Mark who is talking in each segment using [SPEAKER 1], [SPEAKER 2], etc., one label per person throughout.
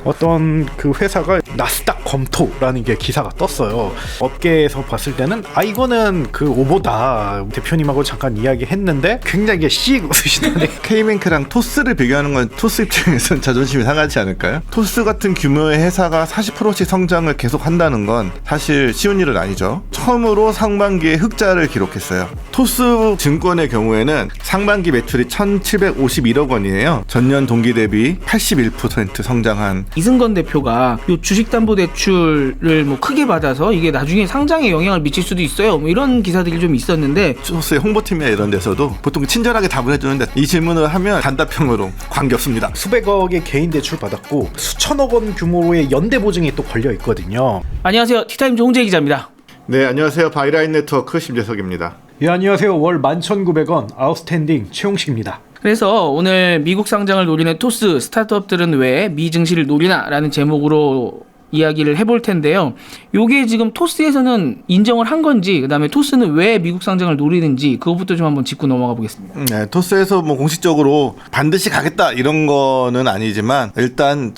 [SPEAKER 1] 어떤 그 회사가 나스닥 검토라는 게 기사가 떴어요. 업계에서 봤을 때는 이거는 그 오보다. 대표님하고 잠깐 이야기했는데 굉장히 씩 웃으시더니
[SPEAKER 2] K뱅크랑 토스를 비교하는 건 토스 입장에서는 자존심이 상하지 않을까요? 토스 같은 규모의 회사가 40%씩 성장을 계속 한다는 건 사실 쉬운 일은 아니죠. 처음으로 상반기에 흑자를 기록했어요. 토스 증권의 경우에는 상반기 매출이 1,751억 원이에요. 전년 동기 대비 81% 성장한.
[SPEAKER 3] 이승건 대표가 요 주식담보대출을 뭐 크게 받아서 이게 나중에 상장에 영향을 미칠 수도 있어요. 뭐 이런 기사들이 좀 있었는데
[SPEAKER 2] 토스의 홍보팀이나 이런 데서도 보통 친절하게 답을 해주는데 이 질문을 하면 단답형으로 관계없습니다.
[SPEAKER 1] 수백억의 개인 대출 받았고 수천억 원 규모의 연대 보증이 또 걸려 있거든요.
[SPEAKER 3] 안녕하세요. 티타임즈 홍재 기자입니다.
[SPEAKER 2] 네, 안녕하세요. 바이라인 네트워크 심재석입니다.
[SPEAKER 1] 예, 안녕하세요. 월 11,900원 아웃스탠딩 최용식입니다.
[SPEAKER 3] 그래서 오늘 미국 상장을 노리는 토스 스타트업들은 왜 미 증시를 노리나 라는 제목으로 이야기를 해볼 텐데요. 요게 지금 토스에서는 인정을 한 건지, 그 다음에 토스는 왜 미국 상장을 노리는지 그것부터 좀 한번 짚고 넘어가 보겠습니다.
[SPEAKER 2] 네, 토스에서 뭐 공식적으로 반드시 가겠다 이런 거는 아니지만 일단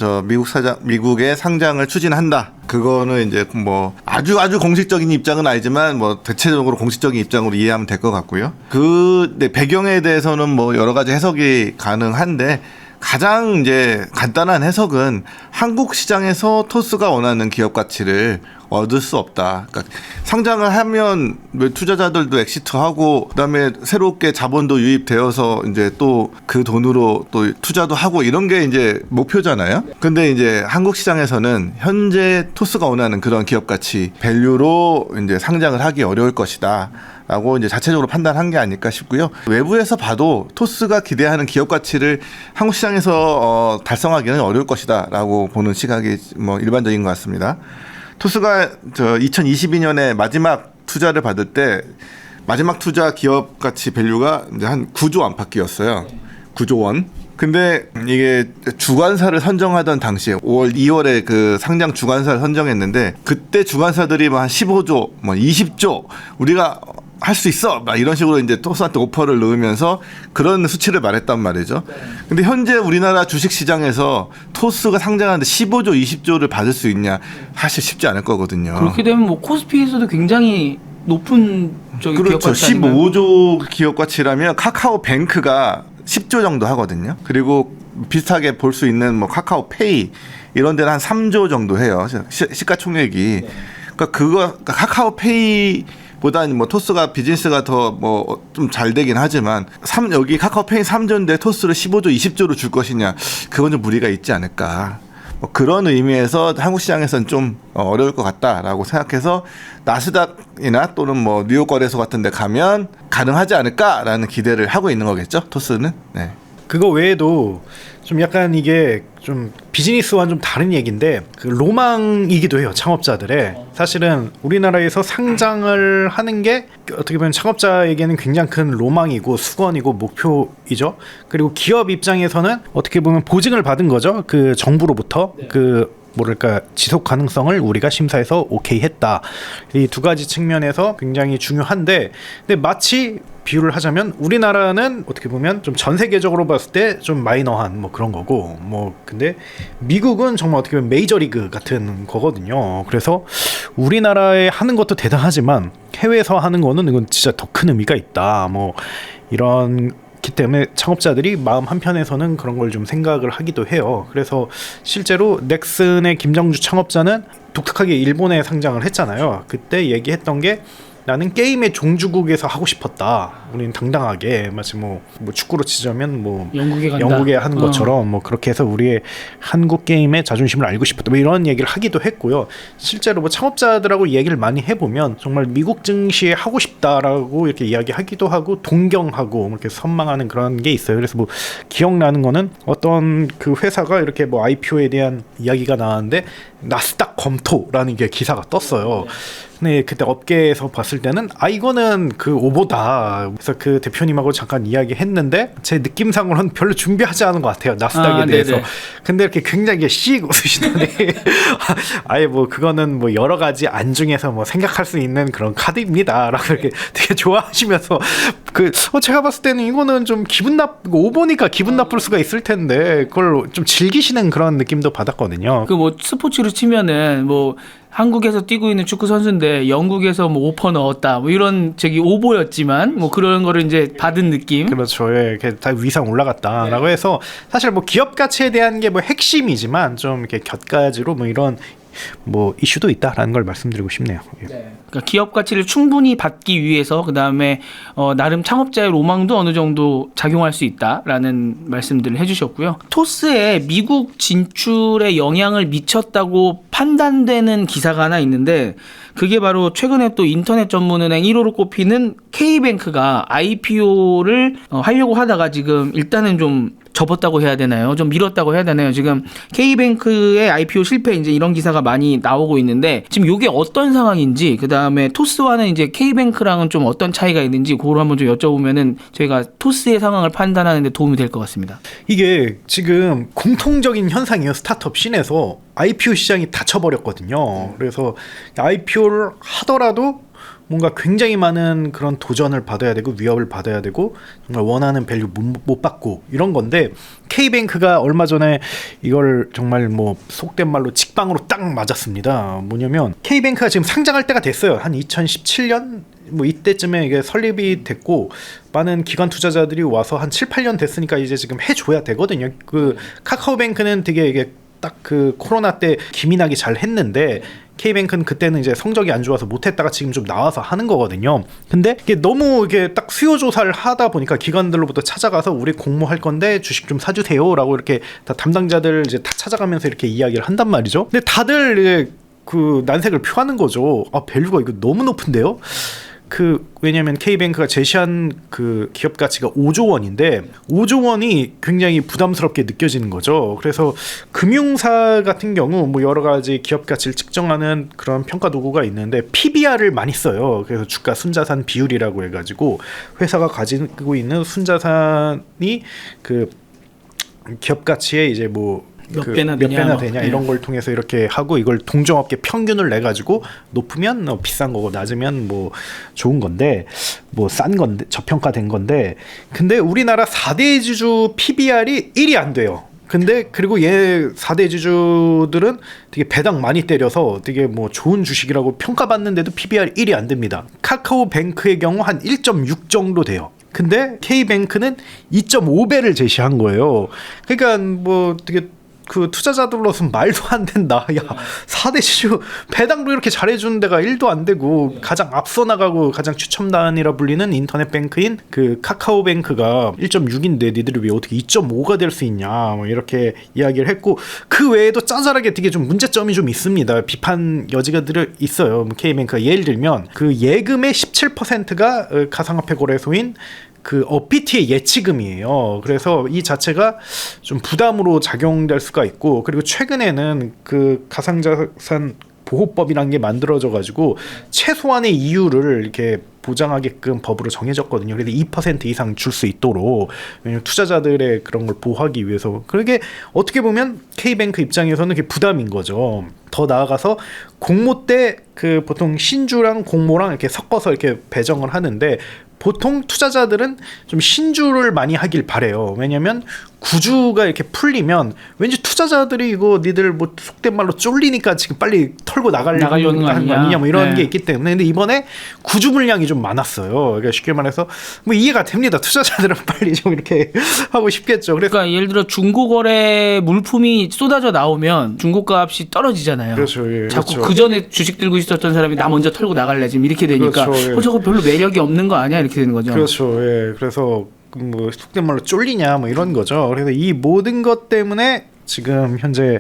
[SPEAKER 2] 미국의 상장을 추진한다. 그거는 이제 뭐 아주 공식적인 입장은 아니지만 뭐 대체적으로 공식적인 입장으로 이해하면 될 것 같고요. 그 배경에 대해서는 뭐 여러 가지 해석이 가능한데 가장 이제 간단한 해석은 한국 시장에서 토스가 원하는 기업 가치를 얻을 수 없다. 그러니까 상장을 하면 투자자들도 엑시트하고 그다음에 새롭게 자본도 유입되어서 이제 또 그 돈으로 또 투자도 하고 이런 게 이제 목표잖아요. 근데 이제 한국 시장에서는 현재 토스가 원하는 그런 기업 가치 밸류로 이제 상장을 하기 어려울 것이다. 라고 이제 자체적으로 판단한 게 아닐까 싶고요. 외부에서 봐도 토스가 기대하는 기업 가치를 한국 시장에서 달성하기는 어려울 것이다라고 보는 시각이 뭐 일반적인 것 같습니다. 토스가 2022년에 마지막 투자를 받을 때 마지막 투자 기업 가치 밸류가 이제 한 9조 안팎이었어요. 9조 원. 근데 이게 주관사를 선정하던 당시에 5월, 2월에 그 상장 주관사를 선정했는데 그때 주관사들이 뭐 한 15조, 뭐 20조 우리가 할 수 있어 막 이런 식으로 이제 토스한테 오퍼를 넣으면서 그런 수치를 말했단 말이죠. 근데 현재 우리나라 주식시장에서 토스가 상장하는데 15조, 20조를 받을 수 있냐 사실 쉽지 않을 거거든요.
[SPEAKER 3] 그렇게 되면 뭐 코스피에서도 굉장히 높은 저기
[SPEAKER 2] 그렇죠.
[SPEAKER 3] 기업 가치 아닌가요?
[SPEAKER 2] 15조 기업 가치라면 카카오뱅크가 10조 정도 하거든요. 그리고 비슷하게 볼 수 있는 뭐 카카오페이 이런 데는 한 3조 정도 해요. 시가총액이.
[SPEAKER 3] 네.
[SPEAKER 2] 그러니까 카카오페이 보다는 뭐 토스가 비즈니스가 더 뭐 좀 잘 되긴 하지만 여기 카카오페이 3조인데 토스를 15조, 20조로 줄 것이냐 그건 좀 무리가 있지 않을까. 뭐 그런 의미에서 한국 시장에서는 좀 어려울 것 같다라고 생각해서 나스닥이나 또는 뭐 뉴욕 거래소 같은 데 가면 가능하지 않을까라는 기대를 하고 있는 거겠죠, 토스는. 네.
[SPEAKER 1] 그거 외에도 좀 약간 이게 좀 비즈니스와는 좀 다른 얘기인데 그 로망이기도 해요. 창업자들의. 사실은 우리나라에서 상장을 하는 게 어떻게 보면 창업자에게는 굉장히 큰 로망이고 수건이고 목표이죠. 그리고 기업 입장에서는 어떻게 보면 보증을 받은 거죠. 그 정부로부터. 그 뭐랄까 지속 가능성을 우리가 심사해서 오케이 했다. 이 두 가지 측면에서 굉장히 중요한데 근데 마치 비유를 하자면 우리나라는 어떻게 보면 좀 전 세계적으로 봤을 때 좀 마이너한 뭐 그런 거고 뭐 근데 미국은 정말 어떻게 보면 메이저리그 같은 거거든요. 그래서 우리나라에 하는 것도 대단하지만 해외에서 하는 거는 이건 진짜 더 큰 의미가 있다. 뭐 이런 기 때문에 창업자들이 마음 한편에서는 그런 걸 좀 생각을 하기도 해요. 그래서 실제로 넥슨의 김정주 창업자는 독특하게 일본에 상장을 했잖아요. 그때 얘기했던 게 나는 게임의 종주국에서 하고 싶었다. 우리는 당당하게 마치 뭐 축구로 치자면 뭐 영국에 하는 것처럼 뭐 그렇게 해서 우리의 한국 게임의 자존심을 알고 싶었다. 뭐 이런 얘기를 하기도 했고요. 실제로 뭐 창업자들하고 얘기를 많이 해보면 정말 미국 증시에 하고 싶다라고 이렇게 이야기하기도 하고 동경하고 이렇게 선망하는 그런 게 있어요. 그래서 뭐 기억나는 거는 어떤 그 회사가 이렇게 뭐 IPO에 대한 이야기가 나왔는데 나스닥 검토라는 게 기사가 떴어요. 근데 그때 업계에서 봤을 때는 이거는 그 오보다. 그래서 그 대표님하고 잠깐 이야기했는데 제 느낌상으로는 별로 준비하지 않은 것 같아요. 나스닥에 대해서.
[SPEAKER 3] 네네.
[SPEAKER 1] 근데 이렇게 굉장히 씩 웃으시더니 아예 뭐 그거는 뭐 여러 가지 안 중에서 뭐 생각할 수 있는 그런 카드입니다라고 이렇게 되게 좋아하시면서 제가 봤을 때는 이거는 좀 오보니까 기분 나쁠 수가 있을 텐데 그걸 좀 즐기시는 그런 느낌도 받았거든요.
[SPEAKER 3] 그 뭐 스포츠로 치면은 뭐 한국에서 뛰고 있는 축구 선수인데 영국에서 뭐 오퍼 넣었다 뭐 이런 오보였지만 뭐 그런 거를 이제 받은 느낌.
[SPEAKER 1] 그렇죠. 예, 이렇게 다 위상 올라갔다라고 해서 사실 뭐 기업 가치에 대한 게 뭐 핵심이지만 좀 이렇게 곁가지로 뭐 이런 뭐 이슈도 있다라는 걸 말씀드리고 싶네요. 예.
[SPEAKER 3] 그러니까 기업 가치를 충분히 받기 위해서 그 다음에 나름 창업자의 로망도 어느 정도 작용할 수 있다라는 말씀들을 해주셨고요. 토스의 미국 진출에 영향을 미쳤다고 판단되는 기사가 하나 있는데 그게 바로 최근에 또 인터넷 전문은행 1호로 꼽히는 K뱅크가 IPO를 하려고 하다가 지금 일단은 좀 접었다고 해야 되나요? 좀 미뤘다고 해야 되나요? 지금 K뱅크의 IPO 실패 이제 이런 기사가 많이 나오고 있는데 지금 이게 어떤 상황인지 그 다음에 토스와는 이제 K뱅크랑은 좀 어떤 차이가 있는지 그걸 한번 좀 여쭤보면은 저희가 토스의 상황을 판단하는 데 도움이 될 것 같습니다.
[SPEAKER 1] 이게 지금 공통적인 현상이에요. 스타트업 씬에서 IPO 시장이 닫혀버렸거든요. 그래서 IPO를 하더라도 뭔가 굉장히 많은 그런 도전을 받아야 되고 위협을 받아야 되고 정말 원하는 밸류 못 받고 이런 건데 K뱅크가 얼마 전에 이걸 정말 뭐 속된 말로 직방으로 딱 맞았습니다. 뭐냐면 K뱅크가 지금 상장할 때가 됐어요. 한 2017년 뭐 이때쯤에 이게 설립이 됐고 많은 기관 투자자들이 와서 한 7, 8년 됐으니까 이제 지금 해줘야 되거든요. 그 카카오뱅크는 되게 이게 딱 그 코로나 때 기민하게 잘 했는데 K뱅크는 그때는 이제 성적이 안 좋아서 못했다가 지금 좀 나와서 하는 거거든요. 근데 이게 너무 이게 딱 수요 조사를 하다 보니까 기관들로부터 찾아가서 우리 공모할 건데 주식 좀 사주세요라고 이렇게 다 담당자들 이제 다 찾아가면서 이렇게 이야기를 한단 말이죠. 근데 다들 이제 그 난색을 표하는 거죠. 밸류가 이거 너무 높은데요. 왜냐면 K뱅크가 제시한 그 기업 가치가 5조 원인데 5조 원이 굉장히 부담스럽게 느껴지는 거죠. 그래서 금융사 같은 경우 뭐 여러 가지 기업 가치를 측정하는 그런 평가 도구가 있는데 PBR을 많이 써요. 그래서 주가 순자산 비율이라고 해가지고 회사가 가지고 있는 순자산이 그 기업 가치에 이제 뭐
[SPEAKER 3] 몇 배나 되냐
[SPEAKER 1] 네. 이런 걸 통해서 이렇게 하고 이걸 동종업계 평균을 내 가지고 높으면 비싼 거고 낮으면 뭐 좋은 건데 뭐 싼 건데 저평가된 건데 근데 우리나라 4대 지주 PBR이 1이 안 돼요. 근데 그리고 4대 지주들은 되게 배당 많이 때려서 되게 뭐 좋은 주식이라고 평가받는데도 PBR 1이 안 됩니다. 카카오뱅크의 경우 한 1.6 정도 돼요. 근데 K뱅크는 2.5배를 제시한 거예요. 그러니까 뭐 되게 그 투자자들로서는 말도 안 된다. 야, 4대 지주 배당도 이렇게 잘해주는 데가 1도 안 되고 가장 앞서 나가고 가장 최첨단이라 불리는 인터넷 뱅크인 그 카카오뱅크가 1.6인데 니들이 왜 어떻게 2.5가 될 수 있냐 뭐 이렇게 이야기를 했고 그 외에도 짜잘하게 되게 좀 문제점이 좀 있습니다. 비판 여지가 있어요. K뱅크가 예를 들면 그 예금의 17%가 가상화폐 거래소인 그 업비트의 예치금이에요. 그래서 이 자체가 좀 부담으로 작용될 수가 있고 그리고 최근에는 그 가상자산 보호법이라는 게 만들어져 가지고 최소한의 이율을 이렇게 보장하게끔 법으로 정해졌거든요. 그래서 2% 이상 줄 수 있도록 왜냐면 투자자들의 그런 걸 보호하기 위해서 그게 어떻게 보면 K뱅크 입장에서는 그게 부담인 거죠. 더 나아가서 공모 때 그 보통 신주랑 공모랑 이렇게 섞어서 이렇게 배정을 하는데 보통 투자자들은 좀 신주를 많이 하길 바래요. 왜냐면 구주가 이렇게 풀리면 왠지 투자자들이 이거 니들 뭐 속된 말로 쫄리니까 지금 빨리 털고 나가려는 거 아니냐 뭐 이런 게 있기 때문에 근데 이번에 구주 물량이 좀 많았어요. 그러니까 쉽게 말해서 뭐 이해가 됩니다. 투자자들은 빨리 좀 이렇게 하고 싶겠죠.
[SPEAKER 3] 그러니까 예를 들어 중고거래 물품이 쏟아져 나오면 중고값이 떨어지잖아요.
[SPEAKER 1] 그렇죠. 예,
[SPEAKER 3] 자꾸
[SPEAKER 1] 그렇죠.
[SPEAKER 3] 그 전에 주식 들고 있었던 사람이 나 먼저 털고 나갈래 지금 이렇게 되니까
[SPEAKER 1] 그렇죠, 예.
[SPEAKER 3] 저거 별로 매력이 없는 거 아니야 이렇게 되는 거죠.
[SPEAKER 1] 그렇죠. 예. 그래서 뭐 속된 말로 쫄리냐 뭐 이런 거죠. 그래서 이 모든 것 때문에 지금 현재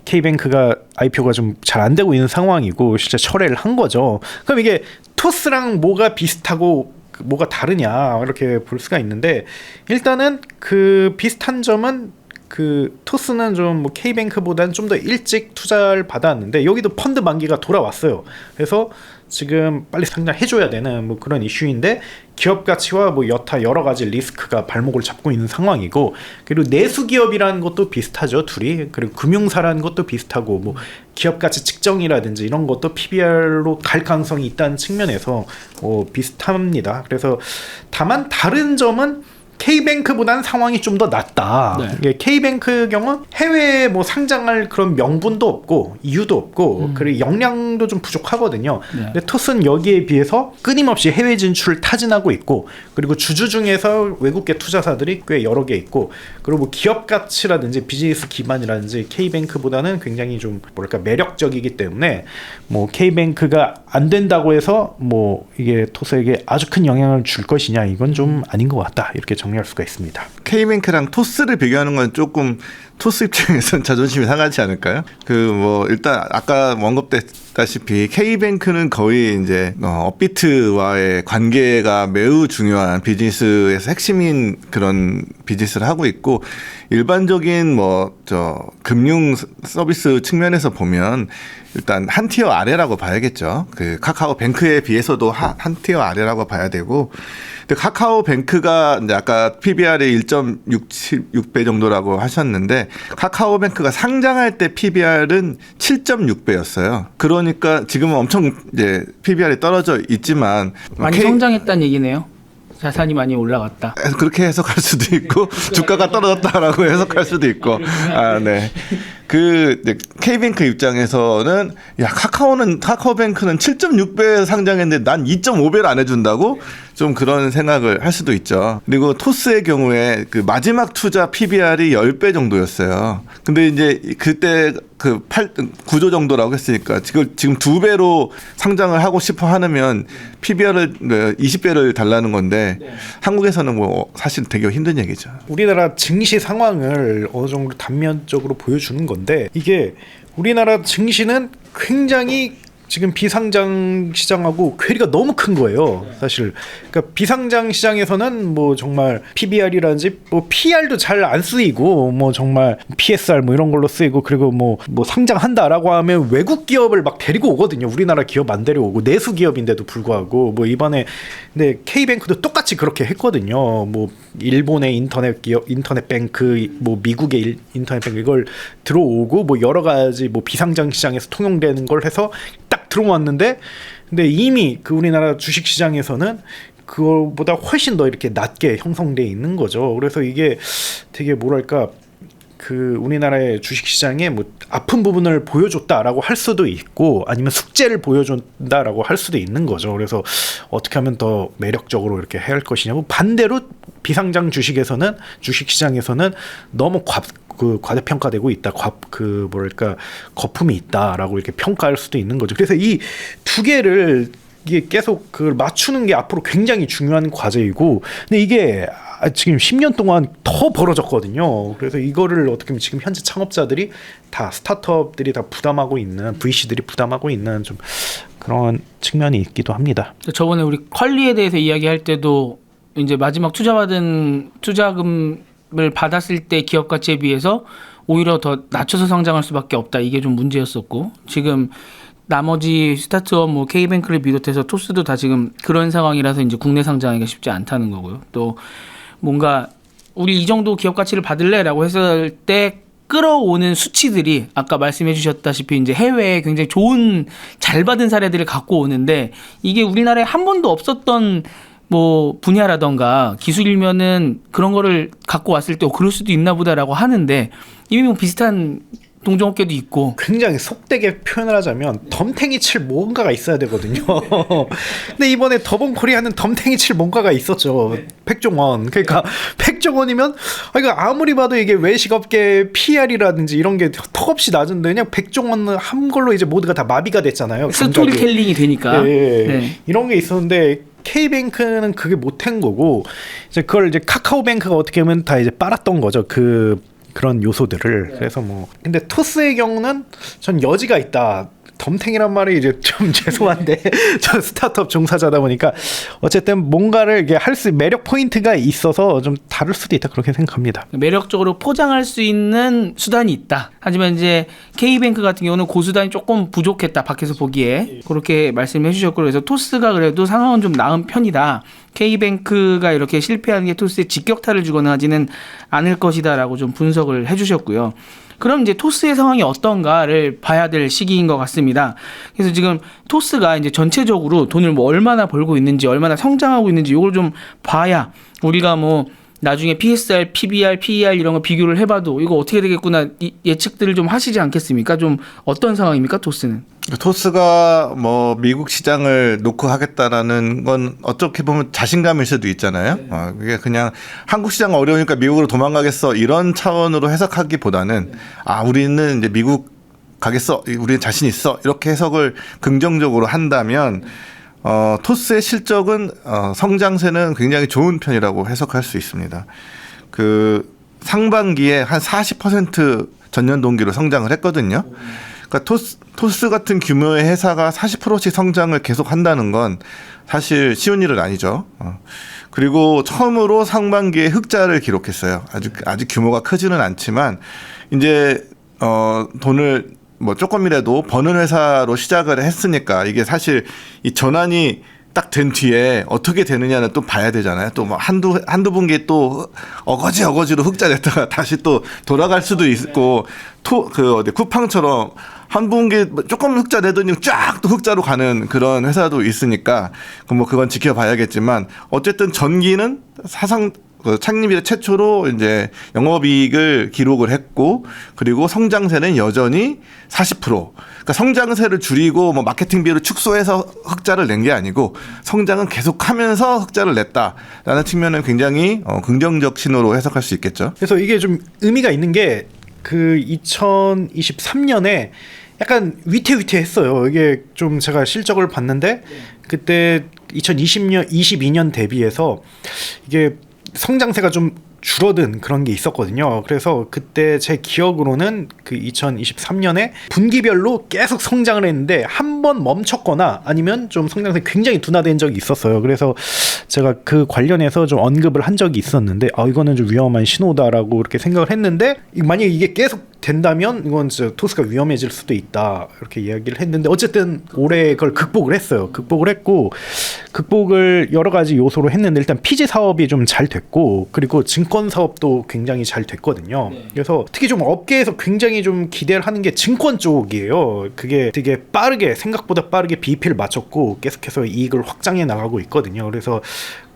[SPEAKER 1] K뱅크가 IPO가 좀 잘 안 되고 있는 상황이고 실제 철회를 한 거죠. 그럼 이게 토스랑 뭐가 비슷하고 뭐가 다르냐 이렇게 볼 수가 있는데 일단은 그 비슷한 점은 그 토스는 좀 뭐 K뱅크보다는 좀 더 일찍 투자를 받았는데 여기도 펀드 만기가 돌아왔어요. 그래서 지금 빨리 상장해줘야 되는 뭐 그런 이슈인데 기업 가치와 뭐 여타 여러 가지 리스크가 발목을 잡고 있는 상황이고, 그리고 내수 기업이라는 것도 비슷하죠, 둘이. 그리고 금융사라는 것도 비슷하고 뭐 기업 가치 측정이라든지 이런 것도 PBR로 갈 가능성이 있다는 측면에서 비슷합니다. 그래서 다만 다른 점은 K뱅크보다는 상황이 좀 더 낫다.
[SPEAKER 3] 네.
[SPEAKER 1] K뱅크 경우 해외에 뭐 상장할 그런 명분도 없고 이유도 없고 그리고 역량도 좀 부족하거든요.
[SPEAKER 3] 네.
[SPEAKER 1] 근데 토스는 여기에 비해서 끊임없이 해외 진출을 타진하고 있고, 그리고 주주 중에서 외국계 투자사들이 꽤 여러 개 있고, 그리고 뭐 기업 가치라든지 비즈니스 기반이라든지 K뱅크보다는 굉장히 좀 뭐랄까 매력적이기 때문에 뭐 K뱅크가 안 된다고 해서 뭐 이게 토스에게 아주 큰 영향을 줄 것이냐, 이건 좀 아닌 것 같다, 이렇게 정리할 수가 있습니다.
[SPEAKER 2] K뱅크랑 토스를 비교하는 건 조금 토스 입장에서는 자존심이 상하지 않을까요? 그 뭐 일단 아까 언급됐다시피 K뱅크는 거의 이제 업비트와의 관계가 매우 중요한 비즈니스에서 핵심인 그런 비즈니스를 하고 있고, 일반적인 뭐 금융 서비스 측면에서 보면 일단 한 티어 아래라고 봐야겠죠. 그 카카오뱅크에 비해서도 한 티어 아래라고 봐야 되고, 근데 카카오뱅크가 이제 아까 PBR이 1.6배 정도라고 하셨는데, 카카오뱅크가 상장할 때 PBR은 7.6배였어요. 그러니까 지금은 엄청 이제 PBR이 떨어져 있지만
[SPEAKER 3] 많이 성장했다는 얘기네요. 자산이 많이 올라갔다.
[SPEAKER 2] 그렇게 해석할 수도 있고 주가가 떨어졌다라고 해석할 수도 있고. 네. 그 K뱅크 입장에서는 카카오뱅크는 7.6배 상장했는데 난 2.5배를 안 해준다고 좀 그런 생각을 할 수도 있죠. 그리고 토스의 경우에 그 마지막 투자 PBR이 10배 정도였어요. 근데 이제 그때 그 9조 정도라고 했으니까 지금 2배로 상장을 하고 싶어 하면 PBR을 20배를 달라는 건데, 한국에서는 뭐 사실 되게 힘든 얘기죠.
[SPEAKER 1] 우리나라 증시 상황을 어느 정도 단면적으로 보여주는 건데, 이게 우리나라 증시는 굉장히 지금 비상장 시장하고 괴리가 너무 큰 거예요, 사실. 그러니까 비상장 시장에서는 뭐 정말 PBR이라든지 뭐 PR도 잘 안 쓰이고 뭐 정말 PSR 뭐 이런 걸로 쓰이고, 그리고 뭐 상장한다라고 하면 외국 기업을 막 데리고 오거든요. 우리나라 기업 안 데려오고, 내수 기업인데도 불구하고. 뭐 이번에 근데 K뱅크도 똑같이 그렇게 했거든요. 뭐 일본의 인터넷 기업, 인터넷 뱅크, 뭐 미국의 인터넷 뱅크 이걸 들어오고, 뭐 여러 가지 뭐 비상장 시장에서 통용되는 걸 해서 딱 들어왔는데, 근데 이미 그 우리나라 주식 시장에서는 그거보다 훨씬 더 이렇게 낮게 형성돼 있는 거죠. 그래서 이게 되게 뭐랄까, 그 우리나라의 주식 시장에 뭐 아픈 부분을 보여줬다라고 할 수도 있고, 아니면 숙제를 보여준다라고 할 수도 있는 거죠. 그래서 어떻게 하면 더 매력적으로 이렇게 해야 할 것이냐고. 반대로 비상장 주식에서는, 주식 시장에서는 너무 과대평가되고 있다, 거품이 있다라고 이렇게 평가할 수도 있는 거죠. 그래서 이 두 개를 이게 계속 그걸 맞추는 게 앞으로 굉장히 중요한 과제이고, 근데 이게 지금 10년 동안 더 벌어졌거든요. 그래서 이거를 어떻게 보면 지금 현재 창업자들이 다, 스타트업들이 다 부담하고 있는, VC들이 부담하고 있는 좀 그런 측면이 있기도 합니다.
[SPEAKER 3] 저번에 우리 퀄리에 대해서 이야기할 때도 이제 마지막 투자금을 받았을 때 기업 가치에 비해서 오히려 더 낮춰서 상장할 수밖에 없다, 이게 좀 문제였었고, 지금 나머지 스타트업 뭐 K뱅크를 비롯해서 토스도 다 지금 그런 상황이라서 이제 국내 상장하기가 쉽지 않다는 거고요. 또 뭔가 우리 이 정도 기업 가치를 받을래라고 했을 때 끌어오는 수치들이 아까 말씀해 주셨다시피 이제 해외에 굉장히 좋은 잘 받은 사례들을 갖고 오는데, 이게 우리나라에 한 번도 없었던 뭐 분야라던가 기술이면은 그런 거를 갖고 왔을 때 그럴 수도 있나 보다라고 하는데, 이미 뭐 비슷한 동종업계도 있고.
[SPEAKER 1] 굉장히 속되게 표현을 하자면 덤탱이 칠 뭔가가 있어야 되거든요. 근데 이번에 더본코리아는 덤탱이 칠 뭔가가 있었죠. 팩종원. 그러니까 팩종원이면 아무리 봐도 이게 외식업계 PR이라든지 이런 게 턱없이 낮은데, 그냥 팩종원 한 걸로 이제 모두가 다 마비가 됐잖아요.
[SPEAKER 3] 스토리텔링이 되니까.
[SPEAKER 1] 네. 이런 게 있었는데 K뱅크는 그게 못한 거고, 이제 그걸 이제 카카오뱅크가 어떻게 보면 다 이제 빨았던 거죠. 그 그런 요소들을. 그래서 뭐 근데 토스의 경우는 전 여지가 있다. 덤탱이란 말이 이제 좀 죄송한데 저 스타트업 종사자다 보니까 어쨌든 뭔가를 이게 할 수 매력 포인트가 있어서 좀 다를 수도 있다 그렇게 생각합니다.
[SPEAKER 3] 매력적으로 포장할 수 있는 수단이 있다. 하지만 이제 K뱅크 같은 경우는 그 수단이 조금 부족했다. 밖에서 보기에 그렇게 말씀해 주셨고 그래서 토스가 그래도 상황은 좀 나은 편이다. K뱅크가 이렇게 실패하는 게 토스에 직격탄을 주거나 하지는 않을 것이다라고 좀 분석을 해주셨고요. 그럼 이제 토스의 상황이 어떤가를 봐야 될 시기인 것 같습니다. 그래서 지금 토스가 이제 전체적으로 돈을 뭐 얼마나 벌고 있는지, 얼마나 성장하고 있는지 이걸 좀 봐야 우리가 뭐 나중에 PSR, PBR, PER 이런 거 비교를 해봐도 이거 어떻게 되겠구나 예측들을 좀 하시지 않겠습니까? 좀 어떤 상황입니까, 토스는?
[SPEAKER 2] 토스가 뭐 미국 시장을 놓고 하겠다라는 건 어떻게 보면 자신감일 수도 있잖아요. 그게 그냥 한국 시장 어려우니까 미국으로 도망가겠어 이런 차원으로 해석하기보다는 우리는 이제 미국 가겠어, 우리는 자신 있어 이렇게 해석을 긍정적으로 한다면 토스의 실적은 성장세는 굉장히 좋은 편이라고 해석할 수 있습니다. 그 상반기에 한 40% 전년 동기로 성장을 했거든요. 그러니까 토스 같은 규모의 회사가 40%씩 성장을 계속 한다는 건 사실 쉬운 일은 아니죠. 그리고 처음으로 상반기에 흑자를 기록했어요. 아직 규모가 크지는 않지만 이제 돈을 뭐 조금이라도 버는 회사로 시작을 했으니까 이게 사실 이 전환이 딱 된 뒤에 어떻게 되느냐는 또 봐야 되잖아요. 또 뭐 한두 분기 또 어거지로 흑자 냈다가 다시 또 돌아갈 수도 있고 쿠팡처럼 한 분기 조금 흑자 내더니 쫙 또 흑자로 가는 그런 회사도 있으니까 뭐 그건 지켜봐야겠지만 어쨌든 전기는 사상 창립 이래 최초로 이제 영업이익을 기록을 했고 그리고 성장세는 여전히 40%. 그러니까 성장세를 줄이고 뭐 마케팅비를 축소해서 흑자를 낸 게 아니고 성장은 계속하면서 흑자를 냈다라는 측면은 굉장히 긍정적 신호로 해석할 수 있겠죠.
[SPEAKER 1] 그래서 이게 좀 의미가 있는 게 그 2023년에 약간 위태위태했어요. 이게 좀 제가 실적을 봤는데 그때 22년 대비해서 이게 성장세가 좀 줄어든 그런 게 있었거든요. 그래서 그때 제 기억으로는 그 2023년에 분기별로 계속 성장을 했는데 한 번 멈췄거나 아니면 좀 성장세 굉장히 둔화된 적이 있었어요. 그래서 제가 그 관련해서 좀 언급을 한 적이 있었는데 이거는 좀 위험한 신호다라고 이렇게 생각을 했는데 만약에 이게 계속 된다면 이건 진짜 토스가 위험해질 수도 있다 이렇게 이야기를 했는데 어쨌든 올해 그걸 극복을 했어요. 극복을 했고 극복을 여러 가지 요소로 했는데 일단 피지 사업이 좀 잘 됐고 그리고 증권 사업도 굉장히 잘 됐거든요. 그래서 특히 좀 업계에서 굉장히 좀 기대를 하는 게 증권 쪽이에요. 그게 되게 생각보다 빠르게 BEP를 맞췄고 계속해서 이익을 확장해 나가고 있거든요. 그래서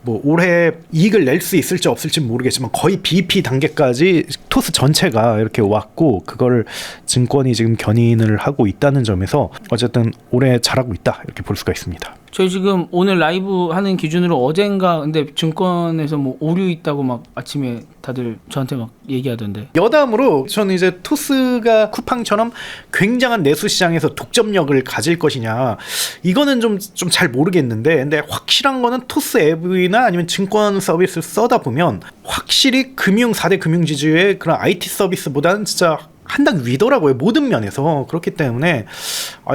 [SPEAKER 1] 뭐 올해 이익을 낼 수 있을지 없을지 모르겠지만 거의 BEP 단계까지 토스 전체가 이렇게 왔고 그걸 증권이 지금 견인을 하고 있다는 점에서 어쨌든 올해 잘하고 있다 이렇게 볼 수가 있습니다.
[SPEAKER 3] 저희 지금 오늘 라이브 하는 기준으로 어젠가 근데 증권에서 뭐 오류 있다고 막 아침에 다들 저한테 막 얘기하던데.
[SPEAKER 1] 여담으로 저는 이제 토스가 쿠팡처럼 굉장한 내수 시장에서 독점력을 가질 것이냐 이거는 좀 잘 모르겠는데 근데 확실한 거는 토스 앱이나 아니면 증권 서비스를 써다 보면 확실히 4대 금융지주의 그런 IT 서비스보다는 진짜 한 단 위더라고요. 모든 면에서. 그렇기 때문에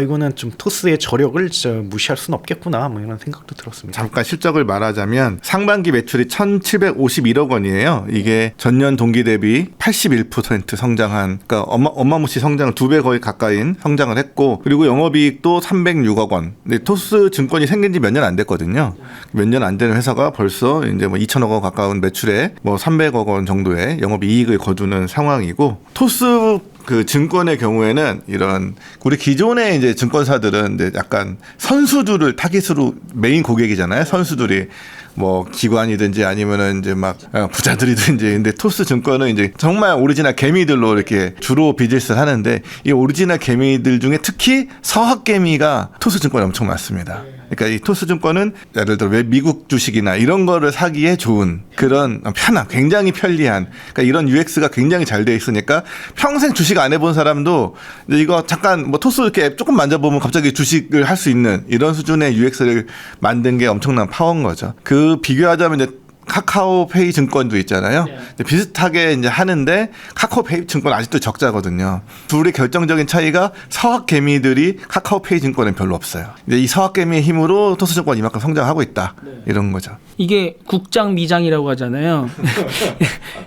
[SPEAKER 1] 이거는 좀 토스의 저력을 진짜 무시할 수는 없겠구나 뭐 이런 생각도 들었습니다.
[SPEAKER 2] 잠깐 실적을 말하자면 상반기 매출이 1,751억 원이에요. 이게 전년 동기 대비 81% 성장한 그러니까 어마무시 성장을 2배 거의 가까이인 성장을 했고 그리고 영업이익도 306억 원. 근데 토스 증권이 생긴 지 몇 년 안 됐거든요. 몇 년 안 되는 회사가 벌써 이제 뭐 2천억 원 가까운 매출에 뭐 300억 원 정도의 영업이익을 거두는 상황이고 토스 그 증권의 경우에는 이런 우리 기존의 이제 증권사들은 이제 약간 선수들을 타깃으로 메인 고객이잖아요. 선수들이 뭐 기관이든지 아니면은 이제 막 부자들이든지 근데 토스 증권은 이제 정말 오리지널 개미들로 이렇게 주로 비즈니스를 하는데 이 오리지널 개미들 중에 특히 서학 개미가 토스 증권에 엄청 많습니다. 그러니까 이 토스 증권은 예를 들어 왜 미국 주식이나 이런 거를 사기에 좋은 그런 굉장히 편리한 그러니까 이런 UX가 굉장히 잘 돼 있으니까 평생 주식 안 해본 사람도 이거 잠깐 뭐 토스 이렇게 앱 조금 만져보면 갑자기 주식을 할 수 있는 이런 수준의 UX를 만든 게 엄청난 파워인 거죠. 그 비교하자면 이제 카카오페이 증권도 있잖아요. 근데 비슷하게 이제 하는데 카카오페이 증권 아직도 적자거든요. 둘의 결정적인 차이가 서학개미들이 카카오페이 증권엔 별로 없어요. 이제 이 서학개미의 힘으로 토스증권 이만큼 성장하고 있다. 이런 거죠.
[SPEAKER 3] 이게 국장 미장이라고 하잖아요.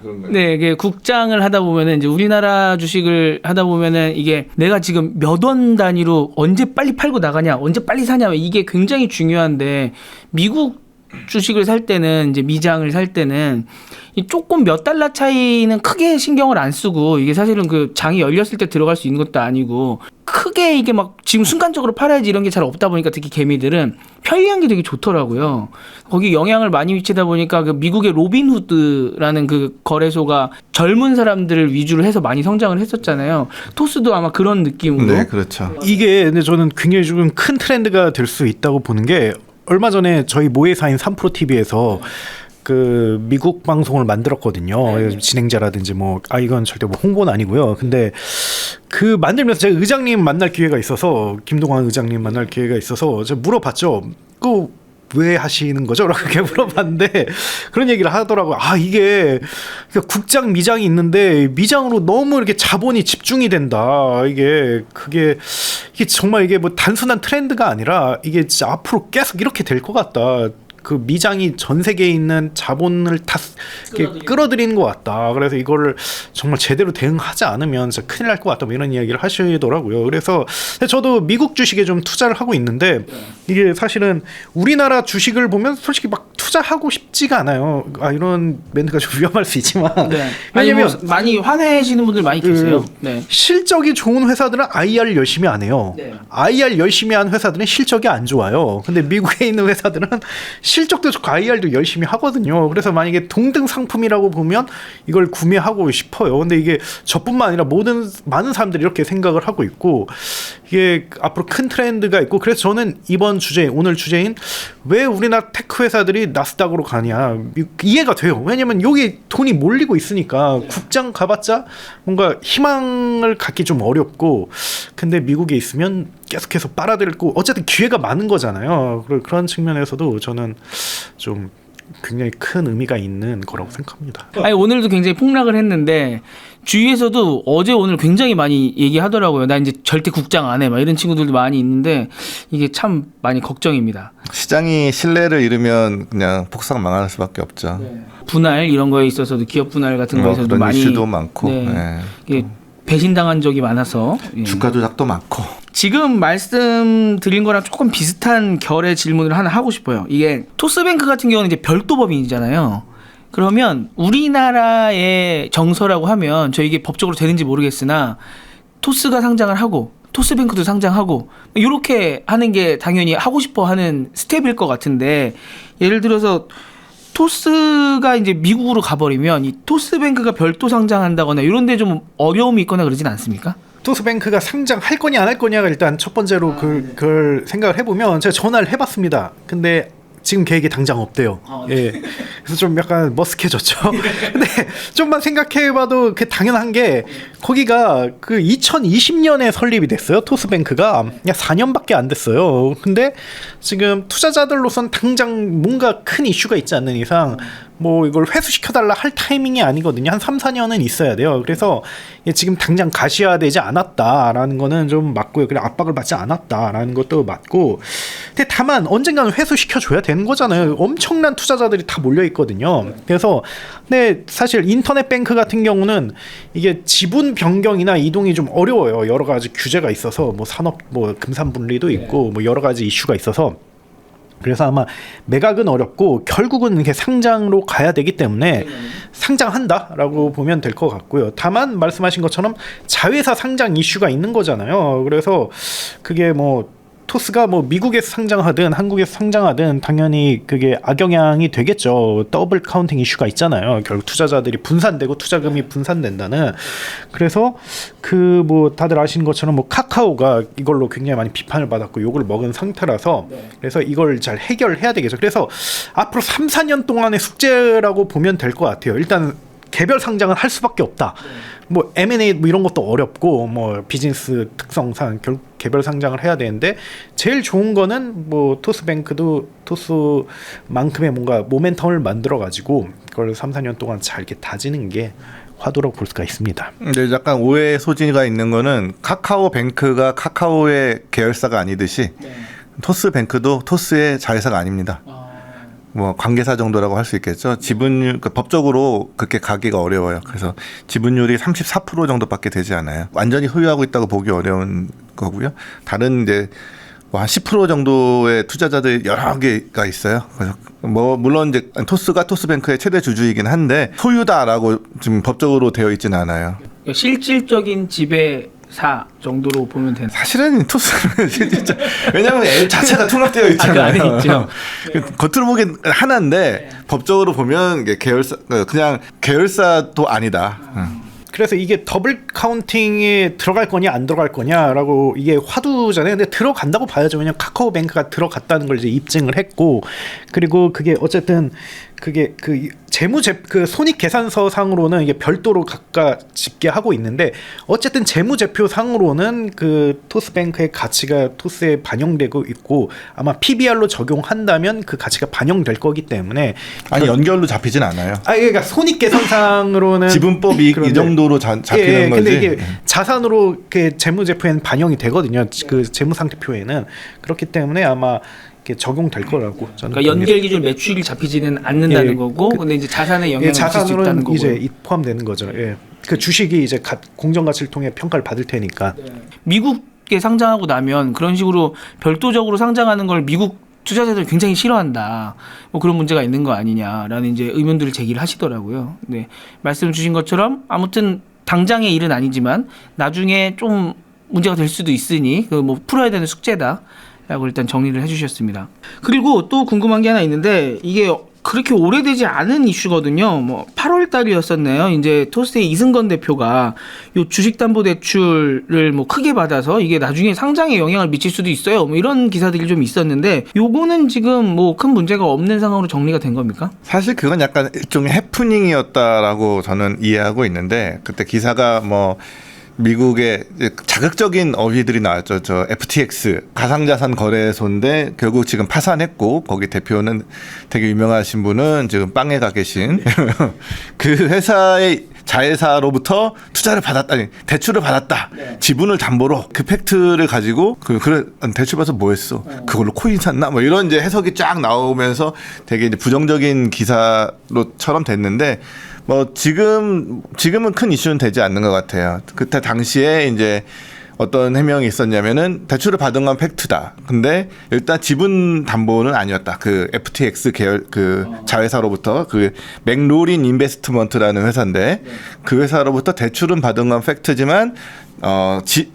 [SPEAKER 2] 그런가요?
[SPEAKER 3] 네, 이게 국장을 하다 보면은 이제 우리나라 주식을 하다 보면은 이게 내가 지금 몇 원 단위로 언제 빨리 팔고 나가냐, 언제 빨리 사냐, 이게 굉장히 중요한데 미국 주식을 살 때는 이제 미장을 살 때는 이 조금 몇 달러 차이는 크게 신경을 안 쓰고 이게 사실은 그 장이 열렸을 때 들어갈 수 있는 것도 아니고 크게 이게 막 지금 순간적으로 팔아야지 이런 게 잘 없다 보니까 특히 개미들은 편리한 게 되게 좋더라고요. 거기 영향을 많이 미치다 보니까 그 미국의 로빈후드라는 그 거래소가 젊은 사람들을 위주로 해서 많이 성장을 했었잖아요. 토스도 아마 그런 느낌으로.
[SPEAKER 2] 네, 그렇죠.
[SPEAKER 1] 이게 근데 저는 굉장히 좀 큰 트렌드가 될 수 있다고 보는 게 얼마 전에 저희 모회사인 3프로 TV에서 그 미국 방송을 만들었거든요. 진행자라든지 뭐 이건 절대 뭐 홍보는 아니고요. 근데 그 만들면서 제가 의장님 만날 기회가 있어서 김동완 의장님 만날 기회가 있어서 제가 물어봤죠. 왜 하시는 거죠? 라고 이렇게 물어봤는데 그런 얘기를 하더라고요. 이게 국장 미장이 있는데 미장으로 너무 이렇게 자본이 집중이 된다. 이게 정말 이게 뭐 단순한 트렌드가 아니라 이게 진짜 앞으로 계속 이렇게 될 것 같다. 그 미장이 전 세계에 있는 자본을 다 끌어들이는 것 같다. 그래서 이거를 정말 제대로 대응하지 않으면 진짜 큰일 날 것 같다. 뭐 이런 이야기를 하시더라고요. 그래서 저도 미국 주식에 좀 투자를 하고 있는데 이게 사실은 우리나라 주식을 보면 솔직히 막 투자하고 싶지가 않아요. 이런 멘트가 좀 위험할 수 있지만
[SPEAKER 3] 네.
[SPEAKER 1] 왜냐면
[SPEAKER 3] 뭐 많이 화내시는 분들 많이 계세요. 네.
[SPEAKER 1] 실적이 좋은 회사들은 IR 열심히 안 해요.
[SPEAKER 3] 네.
[SPEAKER 1] IR 열심히 한 회사들은 실적이 안 좋아요. 근데 미국에 있는 회사들은 실적도 좋고 IR도 열심히 하거든요. 그래서 만약에 동등 상품이라고 보면 이걸 구매하고 싶어요. 근데 이게 저뿐만 아니라 많은 사람들이 이렇게 생각을 하고 있고 이게 앞으로 큰 트렌드가 있고 그래서 저는 오늘 주제인 왜 우리나라 테크 회사들이 나스닥으로 가냐 이해가 돼요. 왜냐면 여기 돈이 몰리고 있으니까 국장 가봤자 뭔가 희망을 갖기 좀 어렵고 근데 미국에 있으면 계속해서 빨아들고 어쨌든 기회가 많은 거잖아요. 그런 측면에서도 저는 좀 굉장히 큰 의미가 있는 거라고 생각합니다.
[SPEAKER 3] 오늘도 굉장히 폭락을 했는데 주위에서도 어제 오늘 굉장히 많이 얘기하더라고요. 나 이제 절대 국장 안 해. 막 이런 친구들도 많이 있는데 이게 참 많이 걱정입니다.
[SPEAKER 2] 시장이 신뢰를 잃으면 그냥 폭삭 망할 수밖에 없죠.
[SPEAKER 3] 분할 이런 거에 있어서도 기업 분할 같은 거에서도
[SPEAKER 2] 그런
[SPEAKER 3] 많이
[SPEAKER 2] 이슈도 많고
[SPEAKER 3] 이게 배신당한 적이 많아서
[SPEAKER 2] 주가 조작도 많고.
[SPEAKER 3] 지금 말씀드린 거랑 조금 비슷한 결의 질문을 하나 하고 싶어요. 이게 토스뱅크 같은 경우는 이제 별도 법인이잖아요. 그러면 우리나라의 정서라고 하면 저 이게 법적으로 되는지 모르겠으나 토스가 상장을 하고 토스뱅크도 상장하고 이렇게 하는 게 당연히 하고 싶어 하는 스텝일 것 같은데 예를 들어서 토스가 이제 미국으로 가버리면 이 토스뱅크가 별도 상장한다거나 이런 데 좀 어려움이 있거나 그러진 않습니까?
[SPEAKER 1] 토스뱅크가 상장할 거냐 안 할 거냐가 일단 첫 번째로 그걸 생각을 해보면 제가 전화를 해봤습니다. 근데 지금 계획이 당장 없대요. 예. 그래서 좀 약간 머쓱해졌죠. 근데 좀만 생각해봐도 그 당연한 게 거기가 그 2020년에 설립이 됐어요. 토스뱅크가 그냥 4년밖에 안 됐어요. 근데 지금 투자자들로선 당장 뭔가 큰 이슈가 있지 않는 이상 뭐 이걸 회수시켜달라 할 타이밍이 아니거든요. 한 3, 4년은 있어야 돼요. 그래서 지금 당장 가셔야 되지 않았다라는 거는 좀 맞고요. 그래 압박을 받지 않았다라는 것도 맞고. 근데 다만 언젠가는 회수시켜줘야 되는 거잖아요. 엄청난 투자자들이 다 몰려 있거든요. 그래서 근데 사실 인터넷 뱅크 같은 경우는 이게 지분 변경이나 이동이 좀 어려워요. 여러 가지 규제가 있어서 뭐 산업 뭐 금산 분리도 있고 뭐 여러 가지 이슈가 있어서. 그래서 아마 매각은 어렵고 결국은 이렇게 상장으로 가야 되기 때문에 상장한다라고 보면 될 것 같고요. 다만 말씀하신 것처럼 자회사 상장 이슈가 있는 거잖아요. 그래서 그게 뭐 토스가 뭐 미국에서 상장하든 한국에서 상장하든 당연히 그게 악영향이 되겠죠. 더블 카운팅 이슈가 있잖아요. 결국 투자자들이 분산되고 투자금이 분산된다는. 그래서 그 뭐 다들 아시는 것처럼 뭐 카카오가 이걸로 굉장히 많이 비판을 받았고 욕을 먹은 상태라서 그래서 이걸 잘 해결해야 되겠죠. 그래서 앞으로 3, 4년 동안의 숙제라고 보면 될 것 같아요. 일단 개별 상장은 할 수밖에 없다. 뭐 M&A 뭐 이런 것도 어렵고 뭐 비즈니스 특성상 결국 개별 상장을 해야 되는데 제일 좋은 거는 뭐 토스뱅크도 토스만큼의 뭔가 모멘텀을 만들어 가지고 그걸 3-4년 동안 잘 이렇게 다지는 게 화두라고 볼 수가 있습니다.
[SPEAKER 2] 근데 약간 오해 소지가 있는 거는 카카오뱅크가 카카오의 계열사가 아니듯이 토스뱅크도 토스의 자회사가 아닙니다. 뭐 관계사 정도라고 할 수 있겠죠. 지분율 그러니까 법적으로 그렇게 가기가 어려워요. 그래서 지분율이 34% 정도밖에 되지 않아요. 완전히 소유하고 있다고 보기 어려운 거고요. 다른 이제 뭐 한 10% 정도의 투자자들 여러 개가 있어요. 그래서 뭐 물론 이제 토스가 토스뱅크의 최대 주주이긴 한데 소유다라고 지금 법적으로 되어 있지는 않아요.
[SPEAKER 3] 실질적인 지배사 정도로 보면 되는.
[SPEAKER 2] 사실은 토스는 진짜 왜냐하면 앱 자체가 통합되어 있잖아요.
[SPEAKER 3] 그 안에 있죠.
[SPEAKER 2] 겉으로 보기엔 하나인데 법적으로 보면 이게 계열사 그냥 계열사도 아니다.
[SPEAKER 1] 그래서 이게 더블 카운팅에 들어갈 거냐 안 들어갈 거냐라고 이게 화두잖아요. 근데 들어간다고 봐야죠. 왜냐면 카카오뱅크가 들어갔다는 걸 이제 입증을 했고, 그리고 그게 어쨌든 그게 그 그 손익 계산서 상으로는 이게 별도로 각각 집계하고 있는데 어쨌든 재무제표 상으로는 그 토스뱅크의 가치가 토스에 반영되고 있고 아마 PBR로 적용한다면 그 가치가 반영될 거기 때문에
[SPEAKER 2] 아니 연결로 잡히진 않아요.
[SPEAKER 1] 그러니까 손익 계산상으로는
[SPEAKER 2] 지분법 이익 이 정도로 잡히는 거지.
[SPEAKER 1] 근데 이게 자산으로 그 재무제표에는 반영이 되거든요. 그 재무상태표에는. 그렇기 때문에 아마 적용될 거라고 저는.
[SPEAKER 3] 그러니까 연결 기준 매출이 잡히지는 않는다는 거고, 근데 이제 자산에 영향을 미칠 수 있다는 거고.
[SPEAKER 1] 이제 포함되는 거죠. 예. 그 주식이 이제 공정 가치를 통해 평가를 받을 테니까.
[SPEAKER 3] 미국에 상장하고 나면 그런 식으로 별도적으로 상장하는 걸 미국 투자자들이 굉장히 싫어한다. 뭐 그런 문제가 있는 거 아니냐라는 이제 의문들을 제기를 하시더라고요. 네. 말씀 주신 것처럼 아무튼 당장의 일은 아니지만 나중에 좀 문제가 될 수도 있으니 그 뭐 풀어야 되는 숙제다. 라고 일단 정리를 해주셨습니다. 그리고 또 궁금한 게 하나 있는데 이게 그렇게 오래되지 않은 이슈거든요. 뭐 8월 달이었었네요. 이제 토스의 이승건 대표가 요 주식담보대출을 뭐 크게 받아서 이게 나중에 상장에 영향을 미칠 수도 있어요. 뭐 이런 기사들이 좀 있었는데 요거는 지금 뭐 큰 문제가 없는 상황으로 정리가 된 겁니까?
[SPEAKER 2] 사실 그건 약간 일종의 해프닝이었다라고 저는 이해하고 있는데 그때 기사가 뭐 미국의 자극적인 어휘들이 나왔죠. 저 FTX 가상자산 거래소인데 결국 지금 파산했고 거기 대표는 되게 유명하신 분은 지금 빵에 가 계신 그 회사의 자회사로부터 투자를 받았다, 아니 대출을 받았다, 지분을 담보로 그 팩트를 가지고 그래 대출 받아서 뭐 했어? 그걸로 코인 샀나? 뭐 이런 이제 해석이 쫙 나오면서 되게 이제 부정적인 기사로처럼 됐는데. 뭐 지금은 큰 이슈는 되지 않는 것 같아요. 그때 당시에 이제 어떤 해명이 있었냐면은 대출을 받은 건 팩트다. 근데 일단 지분 담보는 아니었다. 그 FTX 계열 그 자회사로부터 그 맥로린 인베스트먼트라는 회사인데 그 회사로부터 대출은 받은 건 팩트지만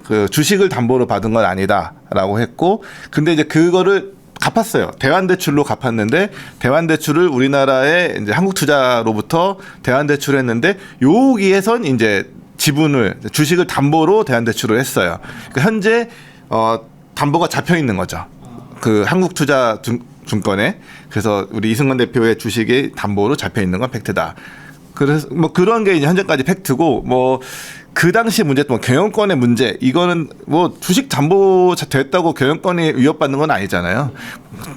[SPEAKER 2] 그 주식을 담보로 받은 건 아니다라고 했고, 근데 이제 그거를 갚았어요. 대환대출로 갚았는데 대환대출을 우리나라의 이제 한국투자로부터 대환대출했는데 여기에선 이제 지분을 주식을 담보로 대환대출을 했어요. 그러니까 현재 담보가 잡혀 있는 거죠. 그 한국투자증권에. 그래서 우리 이승건 대표의 주식이 담보로 잡혀 있는 건 팩트다. 그래서 뭐 그런 게 이제 현재까지 팩트고 뭐. 그 당시 문제 또 경영권의 문제 이거는 뭐 주식 담보 됐다고 경영권이 위협받는 건 아니잖아요.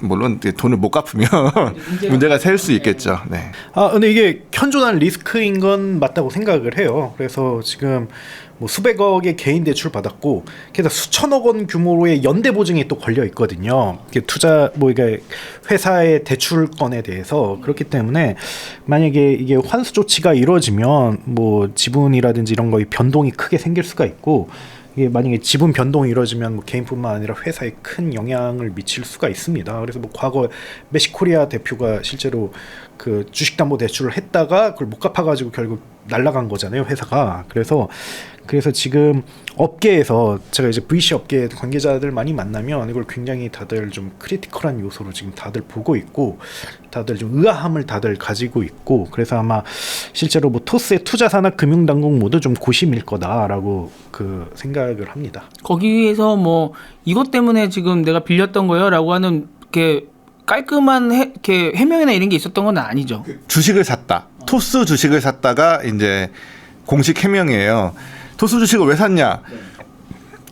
[SPEAKER 2] 물론 돈을 못 갚으면 문제가 셀 수 있겠죠. 네.
[SPEAKER 1] 근데 이게 현존한 리스크인 건 맞다고 생각을 해요. 그래서 지금 뭐 수백억의 개인 대출 받았고 게다가 수천억 원 규모의 연대 보증이 또 걸려 있거든요. 이게 투자 뭐 이게 회사의 대출권에 대해서. 그렇기 때문에 만약에 이게 환수 조치가 이루어지면 뭐 지분이라든지 이런 거에 변동이 크게 생길 수가 있고, 이게 만약에 지분 변동이 이루어지면 뭐 개인뿐만 아니라 회사에 큰 영향을 미칠 수가 있습니다. 그래서 뭐 과거 메시코리아 대표가 실제로 그 주식담보대출을 했다가 그걸 못 갚아가지고 결국 날라간 거잖아요, 회사가. 그래서 지금 업계에서 제가 이제 VC 업계 관계자들 많이 만나면 이걸 굉장히 다들 좀 크리티컬한 요소로 지금 다들 보고 있고, 다들 좀 의아함을 다들 가지고 있고, 그래서 아마 실제로 뭐 토스의 투자사나 금융당국 모두 좀 고심일 거다라고 그 생각을 합니다.
[SPEAKER 3] 거기에서 뭐 이것 때문에 지금 내가 빌렸던 거요라고 하는 이렇게 깔끔한 이렇게 해명이나 이런 게 있었던 건 아니죠.
[SPEAKER 2] 주식을 샀다. 토스 주식을 샀다가 이제 공식 해명이에요. 토스 주식을 왜 샀냐?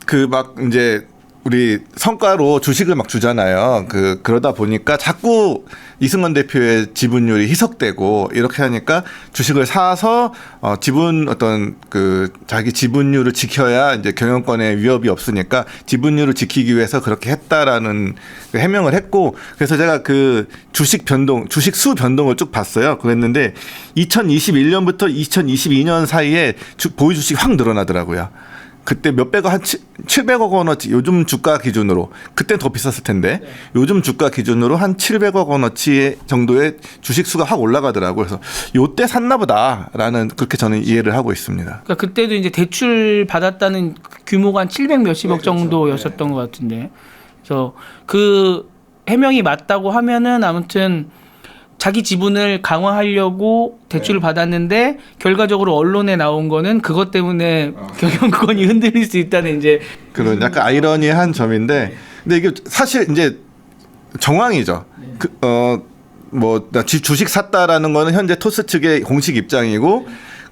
[SPEAKER 2] 그 막 이제 우리 성과로 주식을 막 주잖아요. 그러다 보니까 자꾸 이승만 대표의 지분율이 희석되고 이렇게 하니까 주식을 사서 지분 어떤 그 자기 지분율을 지켜야 이제 경영권에 위협이 없으니까 지분율을 지키기 위해서 그렇게 했다라는 그 해명을 했고, 그래서 제가 그 주식 변동, 주식 수 변동을 쭉 봤어요. 그랬는데 2021년부터 2022년 사이에 보유 주식이 확 늘어나더라고요. 그때 몇백억 한 700억 원어치, 요즘 주가 기준으로, 그때 더 비쌌을 텐데 요즘 주가 기준으로 한 700억 원어치 정도의 주식 수가 확 올라가더라고요. 그래서 요때 샀나 보다라는, 그렇게 저는 이해를 하고 있습니다.
[SPEAKER 3] 그러니까 그때도 이제 대출 받았다는 규모가 한 700 몇십억 정도였었던 것 같은데, 그래서 그 해명이 맞다고 하면은 아무튼 자기 지분을 강화하려고 대출을 받았는데 결과적으로 언론에 나온 거는 그것 때문에 경영권이 흔들릴 수 있다는 이제
[SPEAKER 2] 그런 약간 아이러니한 점인데, 근데 이게 사실 이제 정황이죠. 나 주식 샀다라는 거는 현재 토스 측의 공식 입장이고,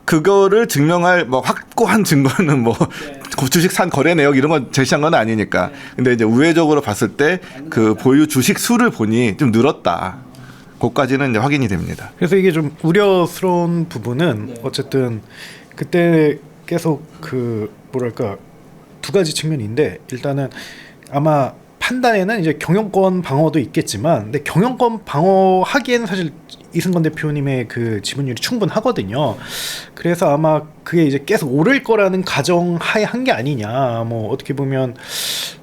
[SPEAKER 2] 그거를 증명할 뭐 확고한 증거는 뭐 주식 산 거래 내역 이런 건 제시한 건 아니니까. 근데 이제 우회적으로 봤을 때 그 보유 주식 수를 보니 좀 늘었다. 그까지는 이제 확인이 됩니다.
[SPEAKER 1] 그래서 이게 좀 우려스러운 부분은 어쨌든 그때 계속 그 뭐랄까 두 가지 측면인데, 일단은 아마 판단에는 이제 경영권 방어도 있겠지만, 근데 경영권 방어하기에는 사실 이승건 대표님의 그 지분율이 충분하거든요. 그래서 아마 그게 이제 계속 오를 거라는 가정하에 한 게 아니냐. 뭐 어떻게 보면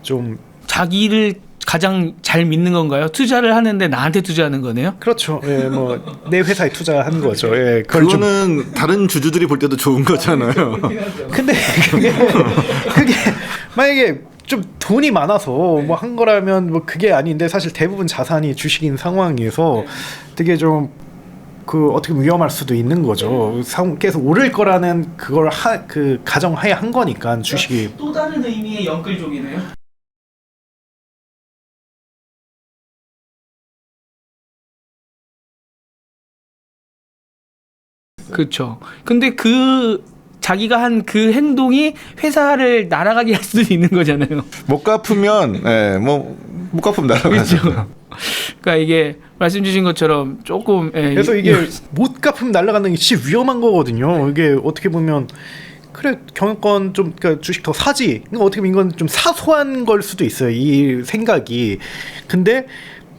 [SPEAKER 1] 좀
[SPEAKER 3] 자기를 가장 잘 믿는 건가요? 투자를 하는데 나한테 투자하는 거네요?
[SPEAKER 1] 그렇죠. 예, 뭐 내 회사에 투자한 거죠. 예,
[SPEAKER 2] 그거는 다른 주주들이 볼 때도 좋은 거잖아요.
[SPEAKER 1] 근데 그게 만약에 좀 돈이 많아서 뭐 한 거라면 뭐 그게 아닌데, 사실 대부분 자산이 주식인 상황에서 되게 좀 그 어떻게 보면 위험할 수도 있는 거죠. 계속 오를 거라는 그걸 그 가정하에 한 거니까 주식이.
[SPEAKER 3] 또 다른 의미의 영끌족이네요. 그렇죠. 근데 그 자기가 한 그 행동이 회사를 날아가게 할 수도 있는 거잖아요.
[SPEAKER 2] 못 갚으면, 못 갚으면 날아가죠.
[SPEAKER 3] 그렇죠. 그러니까 이게 말씀 주신 것처럼 조금
[SPEAKER 1] 그래서 이게 못 갚으면 날아가는 게 진짜 위험한 거거든요. 이게 어떻게 보면 그래 경영권 좀 그러니까 주식 더 사지. 어떻게 보면 이건 좀 사소한 걸 수도 있어요. 이 생각이. 근데